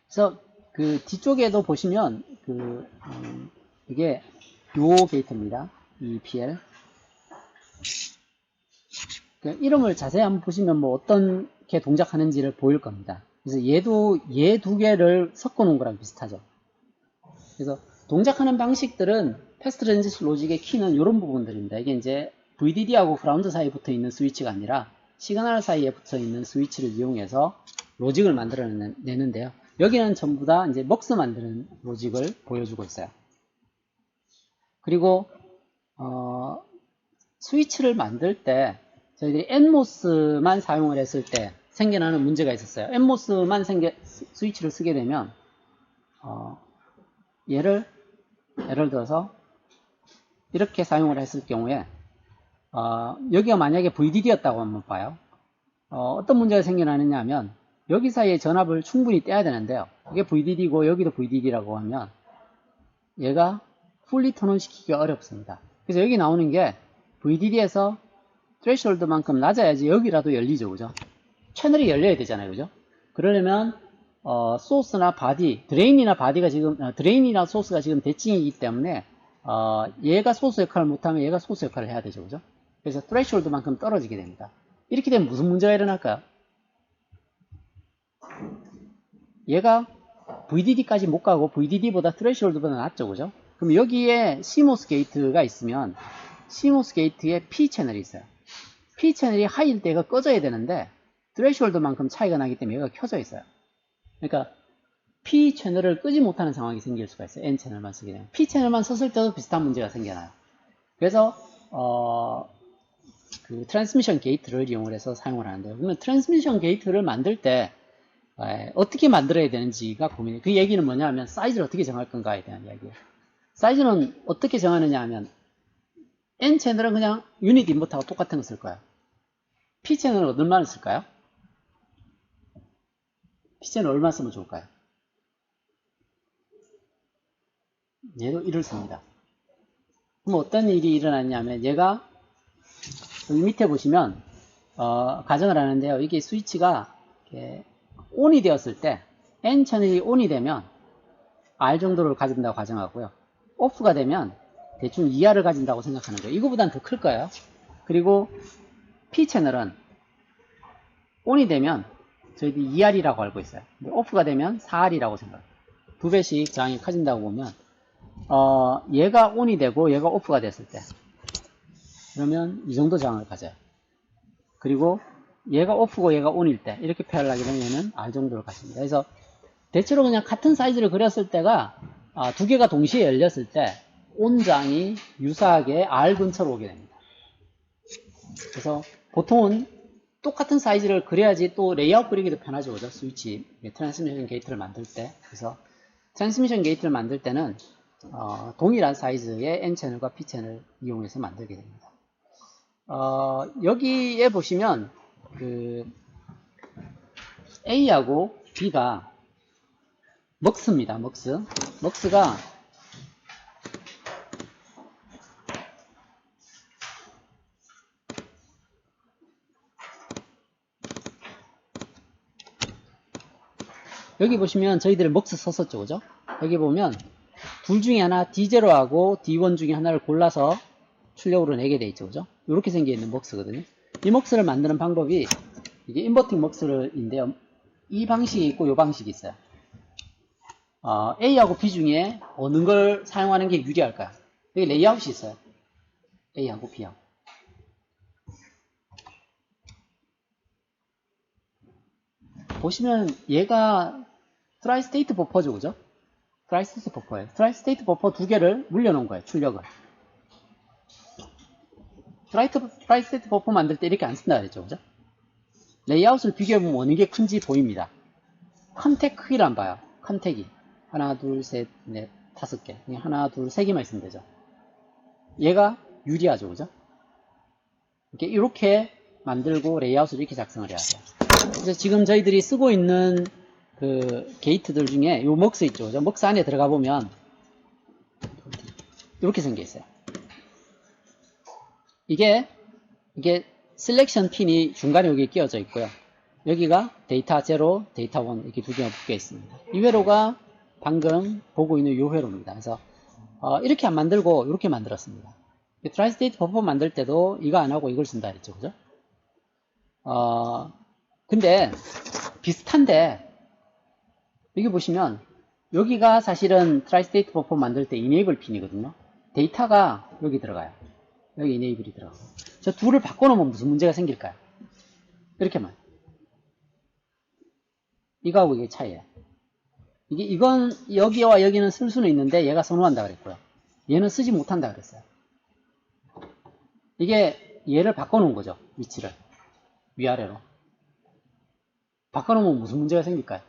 그래서 그 뒤쪽에도 보시면 이게 요 게이트입니다. EPL. 이름을 자세히 한번 보시면 뭐 어떻게 동작하는지를 보일 겁니다. 그래서 얘도 얘 두 개를 섞어 놓은 거랑 비슷하죠. 그래서 동작하는 방식들은 패스 트랜지스터 로직의 키는 이런 부분들입니다. 이게 이제 VDD하고 그라운드 사이에 붙어 있는 스위치가 아니라 시그널 사이에 붙어 있는 스위치를 이용해서 로직을 만들어내는데요. 여기는 전부 다 이제 먹스 만드는 로직을 보여주고 있어요. 그리고 스위치를 만들 때 저희들이 NMOS만 사용을 했을 때 생겨나는 문제가 있었어요. NMOS만 스위치를 쓰게 되면 예를 들어서 이렇게 사용을 했을 경우에 여기가 만약에 VDD였다고 한번 봐요. 어떤 문제가 생겨나느냐 하면 여기 사이에 전압을 충분히 떼야 되는데요. 이게 VDD고 여기도 VDD라고 하면 얘가 풀리 턴온 시키기가 어렵습니다. 그래서 여기 나오는 게 VDD에서 threshold만큼 낮아야지 여기라도 열리죠. 그죠? 채널이 열려야 되잖아요. 그죠? 그러려면 소스나 바디, 드레인이나 바디가 지금 드레인이나 소스가 지금 대칭이기 때문에 얘가 소스 역할을 못하면 얘가 소스 역할을 해야 되죠. 그죠? 그래서 threshold만큼 떨어지게 됩니다. 이렇게 되면 무슨 문제가 일어날까요? 얘가 VDD까지 못 가고 VDD보다 threshold보다 낮죠. 그죠? 그럼 여기에 CMOS 게이트가 있으면 CMOS 게이트에 P 채널이 있어요. P 채널이 하이일 때 얘가 꺼져야 되는데 threshold만큼 차이가 나기 때문에 얘가 켜져 있어요. 그러니까 P 채널을 끄지 못하는 상황이 생길 수가 있어요. N 채널만 쓰게 되면. P 채널만 썼을 때도 비슷한 문제가 생겨나요. 그래서 그 트랜스미션 게이트를 이용을 해서 사용을 하는데요. 그러면 트랜스미션 게이트를 만들 때 어떻게 만들어야 되는지가 고민이에요. 그 얘기는 뭐냐 하면 사이즈를 어떻게 정할 건가에 대한 이야기예요. 사이즈는 어떻게 정하느냐 하면 N 채널은 그냥 유닛 인버터하고 똑같은 거 쓸 거예요. P 채널은 얼마나 쓸까요? P 채널 얼마 쓰면 좋을까요? 얘도 1을 씁니다. 그럼 어떤 일이 일어났냐면 얘가 여기 밑에 보시면 가정을 하는데요. 이게 스위치가 이렇게 ON이 되었을 때 N 채널이 ON이 되면 R 정도를 가진다고 가정하고요. OFF가 되면 대충 2R을 가진다고 생각하는 거예요. 이거보다는 더 클 거예요. 그리고 P 채널은 ON이 되면 저희들이 2R이라고 알고 있어요. OFF가 되면 4R이라고 생각해요. 2배씩 저항이 커진다고 보면 얘가 ON이 되고 얘가 OFF가 됐을 때 그러면 이 정도 저항을 가져요. 그리고 얘가 OFF고 얘가 ON일 때 이렇게 표현을 하게 되면 얘는 R 정도를 가집니다. 그래서 대체로 그냥 같은 사이즈를 그렸을 때가 두 개가 동시에 열렸을 때 온장이 유사하게 R 근처로 오게 됩니다. 그래서 보통은 똑같은 사이즈를 그려야지 또 레이아웃 그리기도 편하죠. 그죠? 스위치 트랜스미션 게이트를 만들 때. 그래서 트랜스미션 게이트를 만들 때는 동일한 사이즈의 N채널과 P채널 이용해서 만들게 됩니다. 여기에 보시면 그 A하고 B가 먹스입니다. 먹스가 여기 보시면 저희들이 먹스 썼었죠, 그죠? 여기 보면 둘 중에 하나 D0하고 D1 중에 하나를 골라서 출력으로 내게 돼 있죠, 그죠? 이렇게 생겨 있는 먹스거든요. 이 먹스를 만드는 방법이 이게 인버팅 먹스인데요. 이 방식이 있고 이 방식이 있어요. A하고 B 중에 어느 걸 사용하는 게 유리할까요? 여기 레이아웃이 있어요. A하고 B하고. 보시면 얘가 트라이스테이트 버퍼죠, 그죠? 트라이스테이트 버퍼예요. 트라이스테이트 버퍼 두 개를 물려놓은 거예요, 출력을. 트라이스테이트 버퍼 만들 때 이렇게 안 쓴다 그랬죠, 그죠? 레이아웃을 비교해보면 어느 게 큰지 보입니다. 컨택 크기를 안 봐요. 컨택이. 하나, 둘, 셋, 넷, 다섯 개. 하나, 둘, 세 개만 있으면 되죠. 얘가 유리하죠, 그죠? 이렇게 만들고 레이아웃을 이렇게 작성을 해야 돼요. 그래서 지금 저희들이 쓰고 있는 그 게이트들 중에 요 먹스 있죠, 그죠? 먹스 안에 들어가 보면 이렇게 생겨 있어요. 이게 셀렉션 핀이 중간에 여기 끼워져 있고요. 여기가 데이터 0, 데이터 1 이렇게 두 개가 묶여 있습니다. 이 회로가 방금 보고 있는 이 회로입니다. 그래서 이렇게 안 만들고 이렇게 만들었습니다. 트라이스테이트 버퍼 만들 때도 이거 안 하고 이걸 쓴다 그랬죠, 그죠? 근데 비슷한데 여기 보시면 여기가 사실은 트라이스테이트 버퍼 만들 때 이네이블 핀이거든요. 데이터가 여기 들어가요. 여기 이네이블이 들어가고. 저 둘을 바꿔놓으면 무슨 문제가 생길까요? 이렇게만. 이거하고 이게 차이예요. 이건 여기와 여기는 쓸 수는 있는데 얘가 선호한다 그랬고요. 얘는 쓰지 못한다 그랬어요. 이게 얘를 바꿔놓은 거죠. 위치를. 위아래로. 바꿔놓으면 무슨 문제가 생길까요?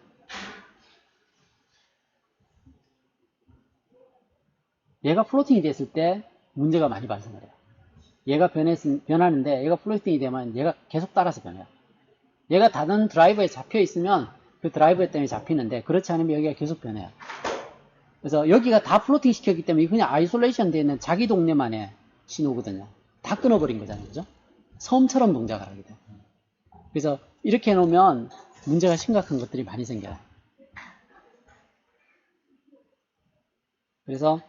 얘가 플로팅이 됐을 때 문제가 많이 발생을 해요. 얘가 변하는데 얘가 플로팅이 되면 얘가 계속 따라서 변해요. 얘가 다른 드라이버에 잡혀 있으면 그 드라이버 때문에 잡히는데 그렇지 않으면 여기가 계속 변해요. 그래서 여기가 다 플로팅 시켰기 때문에 그냥 아이솔레이션 되어 있는 자기 동네만의 신호거든요. 다 끊어버린 거잖아요, 그죠? 섬처럼 동작을 하게 돼요. 그래서 이렇게 해놓으면 문제가 심각한 것들이 많이 생겨요. 그래서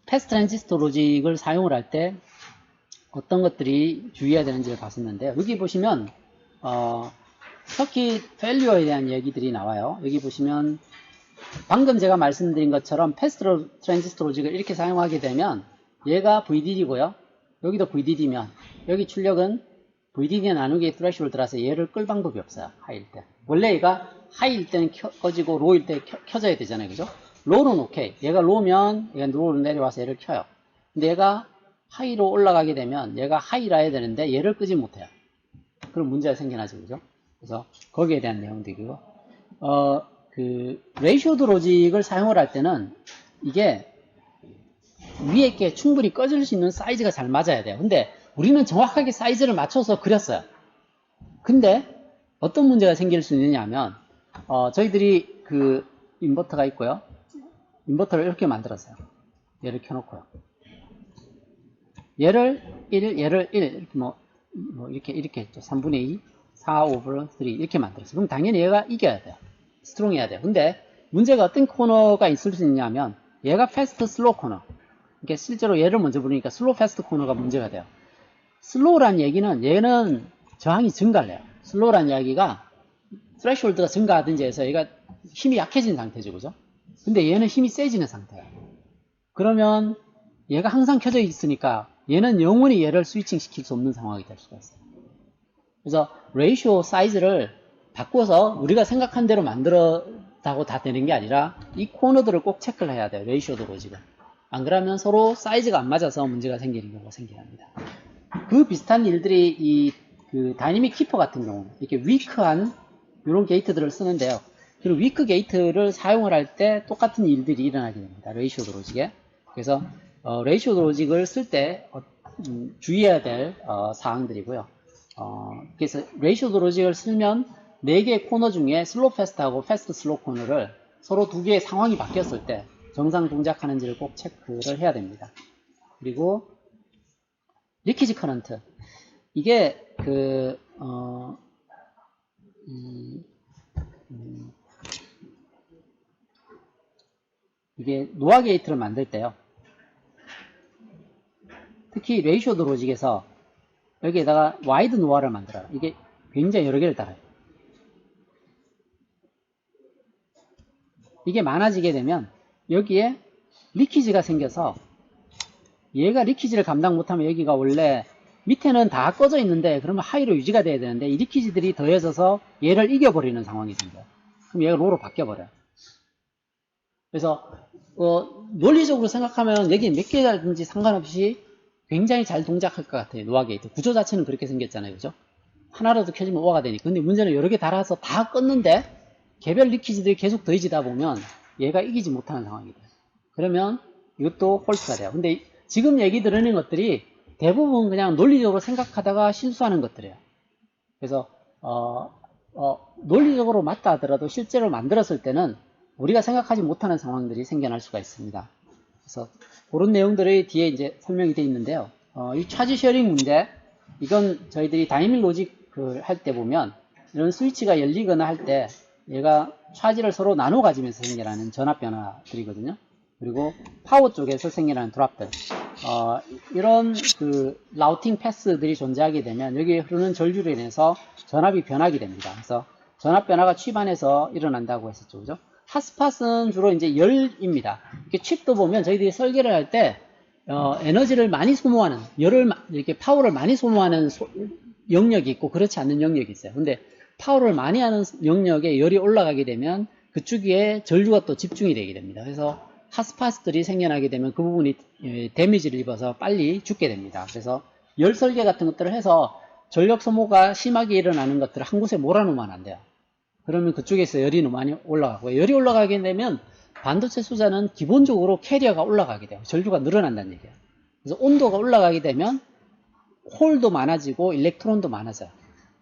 패스 트랜지스터 로직을 사용을 할 때 어떤 것들이 주의해야 되는지를 봤었는데 여기 보시면 서킷 페일리어에 대한 얘기들이 나와요. 여기 보시면 방금 제가 말씀드린 것처럼 패스 트랜지스터 로직을 이렇게 사용하게 되면 얘가 VDD고요. 여기도 VDD면 여기 출력은 VDD 나누기 트레시홀드라서 얘를 끌 방법이 없어요. 하이일 때. 원래 얘가 하이일 때는 꺼지고 로일 때 켜져야 되잖아요, 그죠? 로는 오케이. 얘가 로면 얘가 로로 내려와서 얘를 켜요. 근데 얘가 하이로 올라가게 되면 얘가 하이라 해야 되는데 얘를 끄지 못해요. 그럼 문제가 생겨나죠, 그죠? 그래서 거기에 대한 내용들이고요. 그 레이쇼드 로직을 사용을 할 때는 이게 위에 있게 충분히 꺼질 수 있는 사이즈가 잘 맞아야 돼요. 근데 우리는 정확하게 사이즈를 맞춰서 그렸어요. 근데 어떤 문제가 생길 수 있느냐 하면 저희들이 그 인버터가 있고요. 인버터를 이렇게 만들었어요. 얘를 켜놓고요. 얘를 1, 얘를 1, 이렇게 했죠. 3분의 2, 4 over 3 이렇게 만들었어요. 그럼 당연히 얘가 이겨야 돼요. 스트롱 해야 돼요. 근데 문제가 어떤 코너가 있을 수 있냐면 얘가 패스트 슬로우 코너. 그러니까 실제로 얘를 먼저 부르니까 슬로우 패스트 코너가 문제가 돼요. 슬로우란 얘기는 얘는 저항이 증가를 해요. 슬로우란 이야기가 스레시홀드가 증가하든지 해서 얘가 힘이 약해진 상태죠, 그죠? 근데 얘는 힘이 세지는 상태예요. 그러면 얘가 항상 켜져 있으니까 얘는 영원히 얘를 스위칭 시킬 수 없는 상황이 될 수가 있어요. 그래서 레이쇼 사이즈를 바꿔서 우리가 생각한 대로 만들었다고 다 되는 게 아니라 이 코너들을 꼭 체크를 해야 돼요. 레이쇼도 로직은. 안 그러면 서로 사이즈가 안 맞아서 문제가 생기는 경우가 생깁니다. 그 비슷한 일들이 그 다이내믹 키퍼 같은 경우 이렇게 위크한 이런 게이트들을 쓰는데요. 그리고 위크 게이트를 사용을 할 때 똑같은 일들이 일어나게 됩니다. 레이시오드 로직에. 그래서 레이시오드 로직을 쓸 때 주의해야 될 사항들이고요. 그래서 레이시오드 로직을 쓰면 4개의 코너 중에 슬로우 패스트하고 패스트 슬로우 코너를 서로 2개의 상황이 바뀌었을 때 정상 동작하는지를 꼭 체크를 해야 됩니다. 그리고 리키지 커런트, 이게 이게 노아 게이트를 만들 때요, 특히 레이시오드 로직에서 여기에다가 와이드 노아를 만들어요. 이게 굉장히 여러 개를 따라요. 이게 많아지게 되면 여기에 리키지가 생겨서, 얘가 리키지를 감당 못하면 여기가 원래 밑에는 다 꺼져 있는데 그러면 하이로 유지가 돼야 되는데 이 리키지들이 더해져서 얘를 이겨버리는 상황이 생겨요. 그럼 얘가 로로 바뀌어버려요. 그래서 논리적으로 생각하면 여기 몇 개든지 상관없이 굉장히 잘 동작할 것 같아요. 노아 게이트 구조 자체는 그렇게 생겼잖아요, 그죠? 하나라도 켜지면 오화가 되니까. 근데 문제는 여러 개 달아서 다 껐는데 개별 리키지들이 계속 더해지다 보면 얘가 이기지 못하는 상황이 돼요. 그러면 이것도 홀트가 돼요. 근데 지금 얘기 드리는 것들이 대부분 그냥 논리적으로 생각하다가 실수하는 것들이에요. 그래서 논리적으로 맞다 하더라도 실제로 만들었을 때는 우리가 생각하지 못하는 상황들이 생겨날 수가 있습니다. 그래서 그런 내용들이 뒤에 이제 설명이 되어 있는데요. 이 차지 쉐어링 문제, 이건 저희들이 다이내믹 로직을 할 때 보면 이런 스위치가 열리거나 할 때 얘가 차지를 서로 나눠 가지면서 생겨나는 전압 변화들이거든요. 그리고 파워 쪽에서 생겨나는 드랍들, 이런 라우팅 패스들이 존재하게 되면 여기에 흐르는 전류로 인해서 전압이 변하게 됩니다. 그래서 전압 변화가 칩 안에서 일어난다고 했었죠, 그죠? 핫스팟은 주로 이제 열입니다. 이렇게 칩도 보면 저희들이 설계를 할 때 에너지를 많이 소모하는, 이렇게 파워를 많이 소모하는 영역이 있고 그렇지 않는 영역이 있어요. 근데 파워를 많이 하는 영역에 열이 올라가게 되면 그쪽에 전류가 또 집중이 되게 됩니다. 그래서 핫스팟들이 생겨나게 되면 그 부분이 데미지를 입어서 빨리 죽게 됩니다. 그래서 열 설계 같은 것들을 해서 전력 소모가 심하게 일어나는 것들을 한 곳에 몰아놓으면 안 돼요. 그러면 그쪽에서 열이 너무 많이 올라가고, 열이 올라가게 되면 반도체 수자는 기본적으로 캐리어가 올라가게 돼요. 전류가 늘어난다는 얘기예요. 그래서 온도가 올라가게 되면 홀도 많아지고 일렉트론도 많아져요.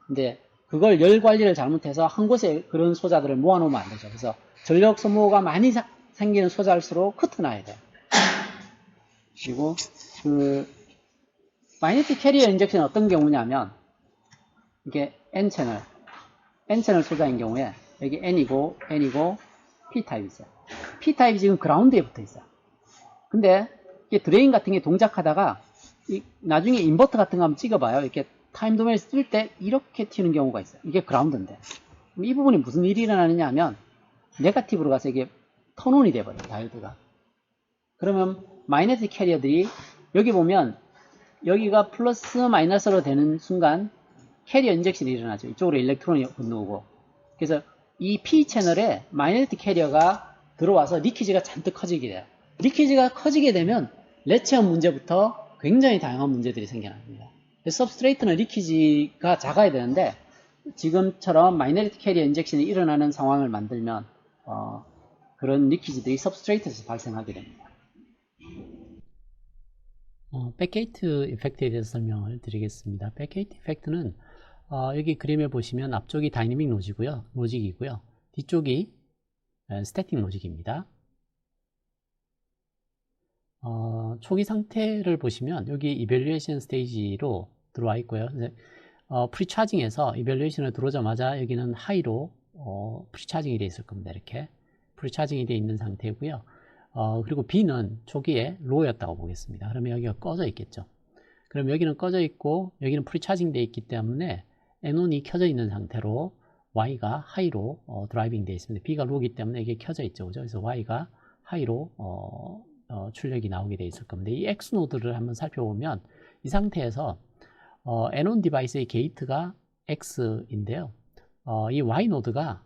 근데 그걸 열 관리를 잘못해서 한 곳에 그런 소자들을 모아놓으면 안 되죠. 그래서 전력 소모가 많이 생기는 소자일수록 흩어놔야 돼요. 그리고 마그네틱 캐리어 인젝션은 어떤 경우냐면, 이게 N채널 소자인 경우에 여기 N이고 P타입이 있어요. P타입이 지금 그라운드에 붙어 있어요. 근데 이게 드레인 같은 게 동작하다가 나중에 인버터 같은 거 한번 찍어봐요. 이렇게 타임 도메인을 쓸 때 이렇게 튀는 경우가 있어요. 이게 그라운드인데 이 부분이 무슨 일이 일어나느냐 하면 네거티브로 가서 이게 턴온이 돼버려요, 다이오드가. 그러면 마그네틱 캐리어들이 여기 보면 여기가 플러스 마이너스로 되는 순간 캐리어 인젝션이 일어나죠. 이쪽으로 일렉트론이 건너오고. 그래서 이 P 채널에 마그네틱 캐리어가 들어와서 리키지가 잔뜩 커지게 돼요. 리키지가 커지게 되면 레체험 문제부터 굉장히 다양한 문제들이 생겨납니다. 서브스트레이트는 리키지가 작아야 되는데 지금처럼 마그네틱 캐리어 인젝션이 일어나는 상황을 만들면 그런 리키지들이 서브스트레이트에서 발생하게 됩니다. 백게이트 이펙트에 대해서 설명을 드리겠습니다. 백게이트 이펙트는 여기 그림에 보시면 앞쪽이 다이내믹 로직이고요. 뒤쪽이 스태틱 로직입니다. 초기 상태를 보시면 여기 이밸류에이션 스테이지로 들어와 있고요. 프리차징에서 이밸류에이션을 들어오자마자 여기는 하이로 프리차징이 되어 있을 겁니다. 이렇게 프리차징이 되어 있는 상태고요. 그리고 B는 초기에 로우였다고 보겠습니다. 그러면 여기가 꺼져 있겠죠. 그럼 여기는 꺼져 있고 여기는 프리차징 되어 있기 때문에 N온이 켜져 있는 상태로 Y가 하이로 드라이빙 되어 있습니다. B가 로우이기 때문에 이게 켜져 있죠, 그죠? 그래서 Y가 하이로 출력이 나오게 되어 있을 겁니다. 이 X 노드를 한번 살펴보면 이 상태에서 N온 디바이스의 게이트가 X인데요. 이 Y 노드가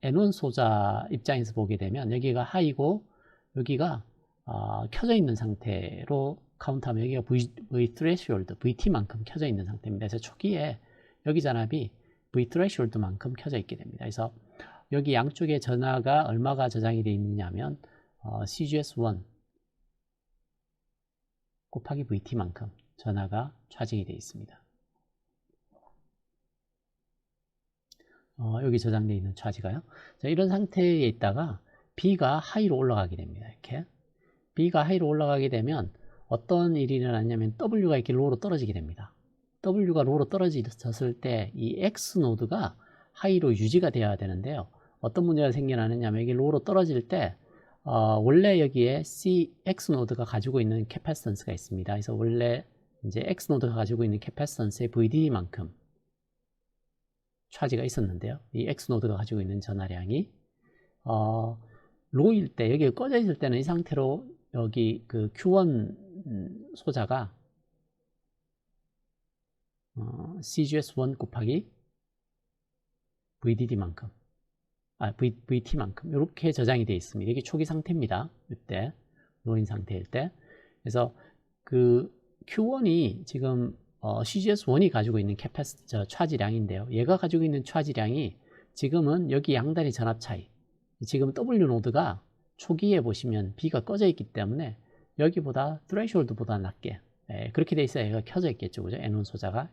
N온 소자 입장에서 보게 되면 여기가 하이고 여기가 켜져 있는 상태로 카운트하면 여기가 V threshold, VT만큼 켜져 있는 상태입니다. 그래서 초기에 여기 잔압이 V threshold만큼 켜져 있게 됩니다. 그래서 여기 양쪽에 전하가 얼마가 저장이 되어 있느냐면 CGS1 곱하기 VT만큼 전하가 차징이 되어 있습니다. 여기 저장되어 있는 차지가요. 자, 이런 상태에 있다가 B가 하이로 올라가게 됩니다. 이렇게 B가 하이로 올라가게 되면 어떤 일이 일어났냐면 W가 이렇게 로우로 떨어지게 됩니다. W가 로우로 떨어졌을 때 이 X 노드가 하이로 유지가 되어야 되는데요. 어떤 문제가 생겨나느냐면 이게 로우로 떨어질 때 원래 여기에 X 노드가 가지고 있는 캐패시턴스가 있습니다. 그래서 원래 이제 X 노드가 가지고 있는 캐패시턴스의 VDD만큼 차지가 있었는데요. 이 X 노드가 가지고 있는 전하량이 로일 때 여기가 꺼져 있을 때는 이 상태로 여기 그 Q1 소자가 CGS1 곱하기 VDD만큼 VT만큼 이렇게 저장이 되어 있습니다. 이게 초기 상태입니다. 이때 로인 상태일 때. 그래서 그 Q1이 지금 CGS1이 가지고 있는 차지량인데요. 얘가 가지고 있는 차지량이 지금은 여기 양다리 전압 차이. 지금 W 노드가 초기에 보시면 B가 꺼져 있기 때문에 여기보다 threshold보다 낮게 그렇게 돼 있어야 얘가 켜져 있겠죠. 그죠? N1 소자가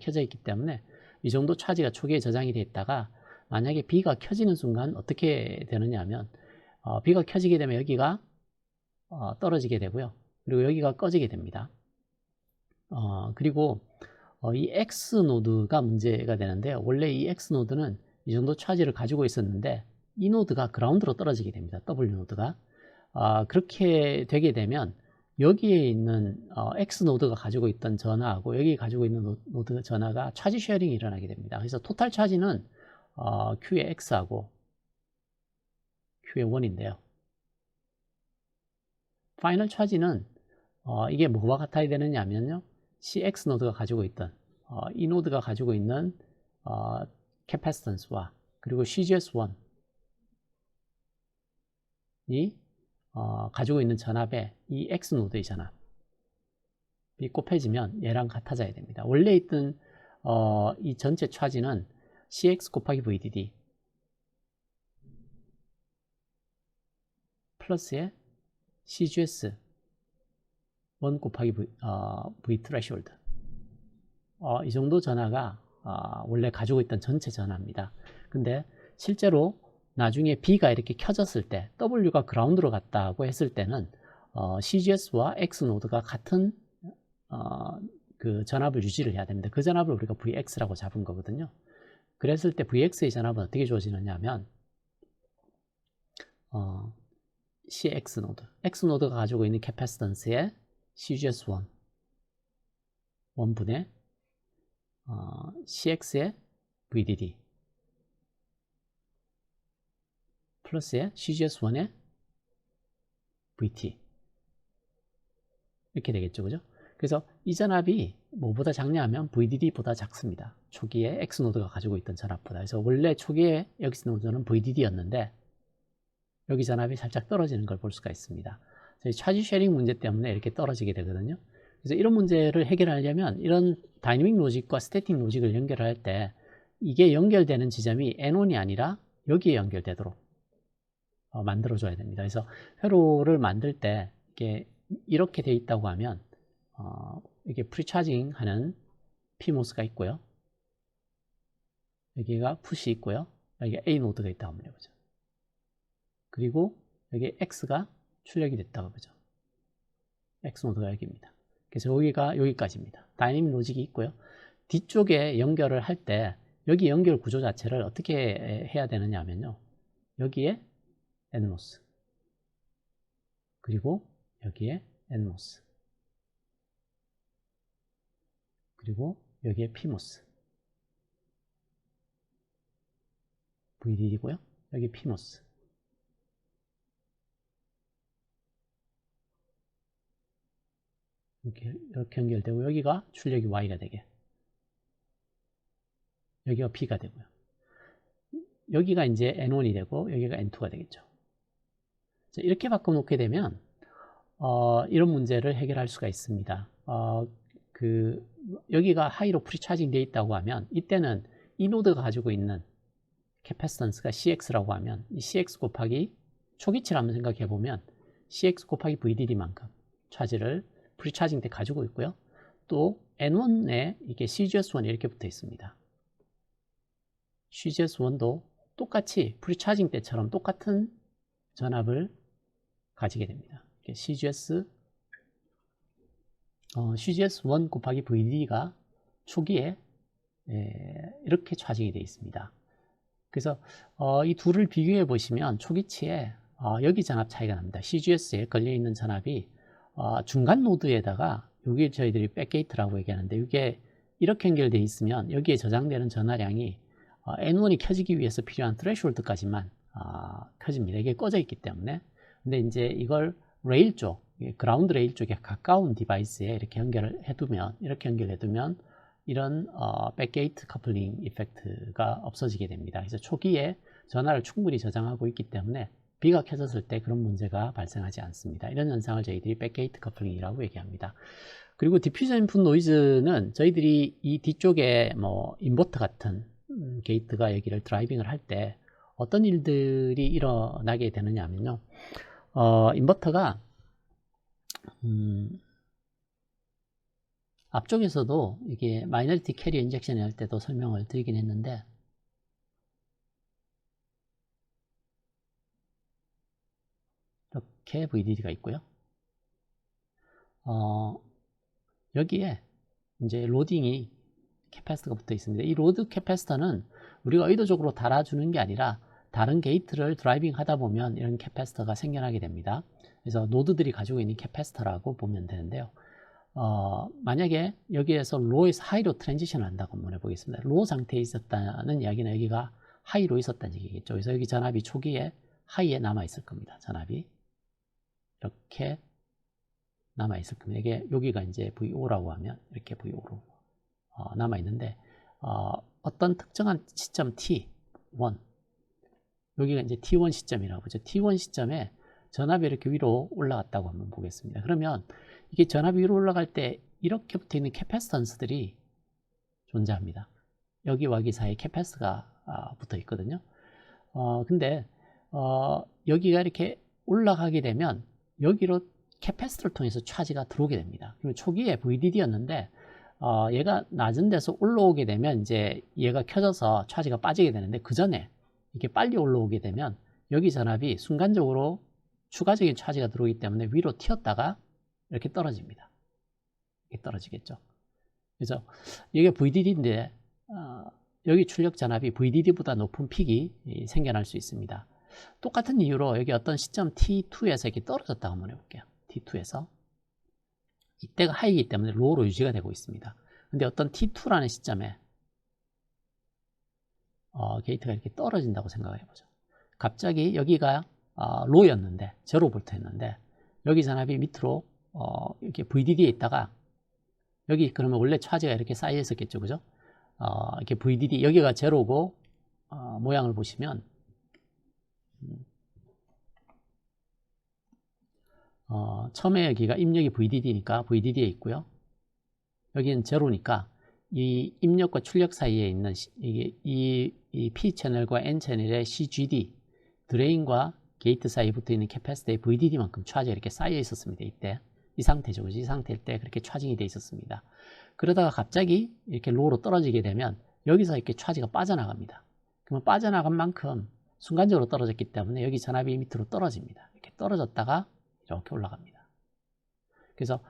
켜져 있기 때문에 이 정도 차지가 초기에 저장이 돼 있다가 만약에 B가 켜지는 순간 어떻게 되느냐 하면 B가 켜지게 되면 여기가 떨어지게 되고요. 그리고 여기가 꺼지게 됩니다. 그리고 이 X 노드가 문제가 되는데요. 원래 이 X 노드는 이 정도 차지를 가지고 있었는데 이 노드가 그라운드로 떨어지게 됩니다. W 노드가. 그렇게 되게 되면 여기에 있는 X 노드가 가지고 있던 전하하고 여기 가지고 있는 노드 전하가 차지 쉐어링이 일어나게 됩니다. 그래서 토탈 차지는 Q의 X하고 Q의 1인데요. 파이널 차지는 이게 뭐와 같아야 되느냐 하면요. CX 노드가 가지고 있던 이 노드가 가지고 있는 캐패시턴스와 그리고 CGS1이 가지고 있는 전압에 이 X 노드의 전압이 곱해지면 얘랑 같아져야 됩니다. 원래 있던 이 전체 차지는 CX 곱하기 VDD 플러스에 CGS 1 곱하기 V threshold 이 정도 전하가 원래 가지고 있던 전체 전하입니다. 근데 실제로 나중에 B가 이렇게 켜졌을 때 W가 그라운드로 갔다고 했을 때는 CGS와 X 노드가 같은 그 전압을 유지를 해야 됩니다. 그 전압을 우리가 VX라고 잡은 거거든요. 그랬을 때 VX의 전압은 어떻게 주어지느냐 하면 CX 노드, X 노드가 가지고 있는 캐패시턴스의 CGS1 1분의 CX의 VDD 플러스의 CGS1의 VT 이렇게 되겠죠. 그죠? 그래서 이 전압이 뭐보다 작냐면 VDD보다 작습니다. 초기에 X노드가 가지고 있던 전압보다. 그래서 원래 초기에 X노드는 VDD였는데 여기 전압이 살짝 떨어지는 걸 볼 수가 있습니다. 차지 쉐링 문제 때문에 이렇게 떨어지게 되거든요. 그래서 이런 문제를 해결하려면 이런 다이내믹 로직과 스태틱 로직을 연결할 때 이게 연결되는 지점이 N1이 아니라 여기에 연결되도록 만들어줘야 됩니다. 그래서 회로를 만들 때 이렇게 돼 있다고 하면 이게 프리차징 하는 PMOS가 있고요. 여기가 푸시 있고요. 여기가 A 노드가 있다고 한번 해보죠. 그리고 여기 X가 출력이 됐다고 보죠. X 노드가 여기입니다. 그래서 여기가 여기까지입니다. 다이내믹 로직이 있고요. 뒤쪽에 연결을 할 때 여기 연결 구조 자체를 어떻게 해야 되느냐 하면요. 여기에 NMOS 그리고 여기에 NMOS 그리고 여기에 PMOS VDD고요. 여기 PMOS 이렇게 연결되고 여기가 출력이 Y가 되게 여기가 P가 되고요. 여기가 이제 N1이 되고 여기가 N2가 되겠죠. 자, 이렇게 바꿔놓게 되면 이런 문제를 해결할 수가 있습니다. 여기가 하이로 프리차징 되어 있다고 하면 이때는 이 노드가 가지고 있는 캐패시턴스가 CX라고 하면 이 CX 곱하기 초기치를 한번 생각해 보면 CX 곱하기 VDD만큼 차지를 프리차징 때 가지고 있고요. 또 N1에 이게 CGS1 이렇게 붙어 있습니다. CGS1도 똑같이 프리차징 때처럼 똑같은 전압을 가지게 됩니다. CGS1 곱하기 VDD가 초기에 이렇게 차징이 되어 있습니다. 그래서 이 둘을 비교해 보시면 초기치에 여기 전압 차이가 납니다. CGS에 걸려있는 전압이 중간 노드에다가 이게 저희들이 백게이트라고 얘기하는데 이게 이렇게 연결되어 있으면 여기에 저장되는 전화량이 N1이 켜지기 위해서 필요한 트레시홀드까지만 켜집니다. 이게 꺼져 있기 때문에. 근데 이제 이걸 레일 쪽, 그라운드 레일 쪽에 가까운 디바이스에 이렇게 연결을 해두면, 이렇게 연결해두면 이런 백게이트 커플링 이펙트가 없어지게 됩니다. 그래서 초기에 전화를 충분히 저장하고 있기 때문에 B가 켜졌을 때 그런 문제가 발생하지 않습니다. 이런 현상을 저희들이 백게이트 커플링이라고 얘기합니다. 그리고 디퓨전 인풋 노이즈는 저희들이 이 뒤쪽에 뭐 인버터 같은 게이트가 여기를 드라이빙을 할 때 어떤 일들이 일어나게 되느냐 하면요. 인버터가 앞쪽에서도 이게 마이너리티 캐리어 인젝션을 할 때도 설명을 드리긴 했는데 이렇게 VDD가 있고요. 여기에 이제 로딩이 캐패시터가 붙어 있습니다. 이 로드 캐패시터는 우리가 의도적으로 달아주는 게 아니라 다른 게이트를 드라이빙 하다 보면 이런 캐패시터가 생겨나게 됩니다. 그래서 노드들이 가지고 있는 캐패시터라고 보면 되는데요. 만약에 여기에서 로에서 하이로 트랜지션을 한다고 한번 해보겠습니다. 로 상태에 있었다는 이야기는 여기가 하이로 있었다는 얘기겠죠. 그래서 여기 전압이 초기에 하이에 남아 있을 겁니다. 전압이 이렇게 남아 있을 겁니다. 이게 여기가 이제 VO라고 하면 이렇게 VO로 남아 있는데 어떤 특정한 시점 T1 여기가 이제 T1 시점이라고 보죠. T1 시점에 전압이 이렇게 위로 올라갔다고 한번 보겠습니다. 그러면 이게 전압이 위로 올라갈 때 이렇게 붙어 있는 캐패시턴스들이 존재합니다. 여기와 여기 사이에 캐패시터가 붙어 있거든요. 근데 여기가 이렇게 올라가게 되면 여기로 캐패시터를 통해서 차지가 들어오게 됩니다. 그리고 초기에 VDD였는데 얘가 낮은 데서 올라오게 되면 이제 얘가 켜져서 차지가 빠지게 되는데 그 전에 이게 빨리 올라오게 되면 여기 전압이 순간적으로 추가적인 차지가 들어오기 때문에 위로 튀었다가 이렇게 떨어집니다. 이렇게 떨어지겠죠. 그래서 이게 VDD인데 여기 출력 전압이 VDD보다 높은 픽이 생겨날 수 있습니다. 똑같은 이유로 여기 어떤 시점 T2에서 이렇게 떨어졌다고 한번 해볼게요. T2에서 이때가 하이이기 때문에 로우로 유지가 되고 있습니다. 근데 어떤 T2라는 시점에 게이트가 이렇게 떨어진다고 생각을 해보죠. 갑자기 여기가 로였는데 0V였는데 여기 전압이 밑으로 이렇게 VDD에 있다가 여기 그러면 원래 차지가 이렇게 쌓여 있었겠죠, 그죠? 이렇게 VDD 여기가 0고 모양을 보시면 처음에 여기가 입력이 VDD니까 VDD에 있고요. 여기는 0니까 이 입력과 출력 사이에 있는 이 P 채널과 N 채널의 CGD 드레인과 게이트 사이에 붙어 있는 캐패시터의 VDD만큼 차지가 이렇게 쌓여 있었습니다. 이때 이 상태죠. 이 상태일 때 그렇게 차징이 되어 있었습니다. 그러다가 갑자기 이렇게 로우로 떨어지게 되면 여기서 이렇게 차지가 빠져나갑니다. 그러면 빠져나간 만큼 순간적으로 떨어졌기 때문에 여기 전압이 밑으로 떨어집니다. 이렇게 떨어졌다가 이렇게 올라갑니다. 그래서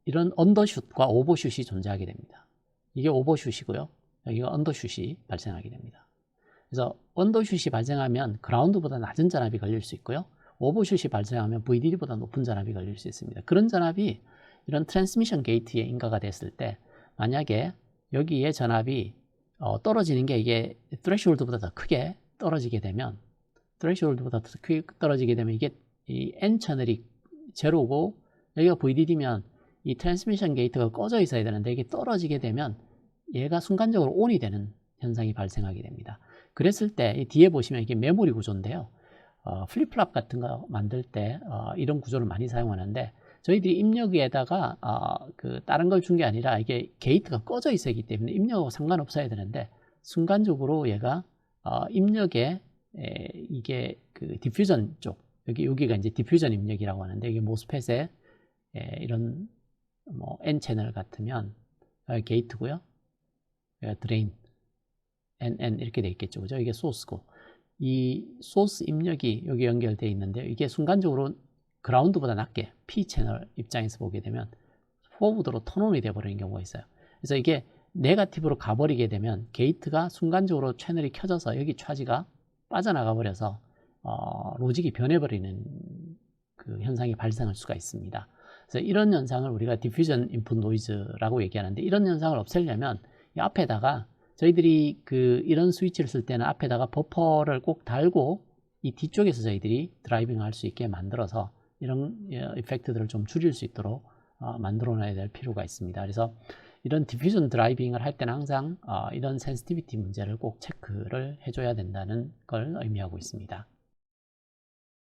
이런 언더슛과 오버슛이 존재하게 됩니다. 이게 오버슛이고요. 여기가 언더슛이 발생하게 됩니다. 그래서 언더슛이 발생하면 그라운드보다 낮은 전압이 걸릴 수 있고요. 오버슛이 발생하면 VDD보다 높은 전압이 걸릴 수 있습니다. 그런 전압이 이런 트랜스미션 게이트에 인가가 됐을 때 만약에 여기에 전압이 떨어지는 게 이게 threshold보다 더 크게 떨어지게 되면 threshold보다 더 크게 떨어지게 되면 이게 이 N 채널이 제로고 여기가 VDD면 이 트랜스미션 게이트가 꺼져 있어야 되는데 이게 떨어지게 되면 얘가 순간적으로 ON이 되는 현상이 발생하게 됩니다. 그랬을 때 이 뒤에 보시면 이게 메모리 구조인데요. 플립플랍 같은 거 만들 때 이런 구조를 많이 사용하는데 저희들이 입력에다가 다른 걸 준 게 아니라 이게 게이트가 꺼져 있어야 하기 때문에 입력하고 상관없어야 되는데 순간적으로 얘가 입력에 이게 그 디퓨전 쪽 여기가 이제 디퓨전 입력이라고 하는데 이게 모스펫의 이런 뭐 N 채널 같으면 게이트고요. 드레인 NN 이렇게 돼 있겠죠. 그죠? 이게 소스고 이 소스 입력이 여기 연결되어 있는데 이게 순간적으로 그라운드보다 낮게 P 채널 입장에서 보게 되면 포워드로 턴온이 되어버리는 경우가 있어요. 그래서 이게 네거티브로 가버리게 되면 게이트가 순간적으로 채널이 켜져서 여기 차지가 빠져나가 버려서 로직이 변해버리는 그 현상이 발생할 수가 있습니다. 그래서 이런 현상을 우리가 디퓨전 인풋 노이즈라고 얘기하는데 이런 현상을 없애려면 이 앞에다가 저희들이 이런 스위치를 쓸 때는 앞에다가 버퍼를 꼭 달고 이 뒤쪽에서 저희들이 드라이빙 할 수 있게 만들어서 이런 이펙트들을 좀 줄일 수 있도록 만들어 놔야 될 필요가 있습니다. 그래서 이런 디퓨전 드라이빙을 할 때는 항상 이런 센시티비티 문제를 꼭 체크를 해줘야 된다는 걸 의미하고 있습니다.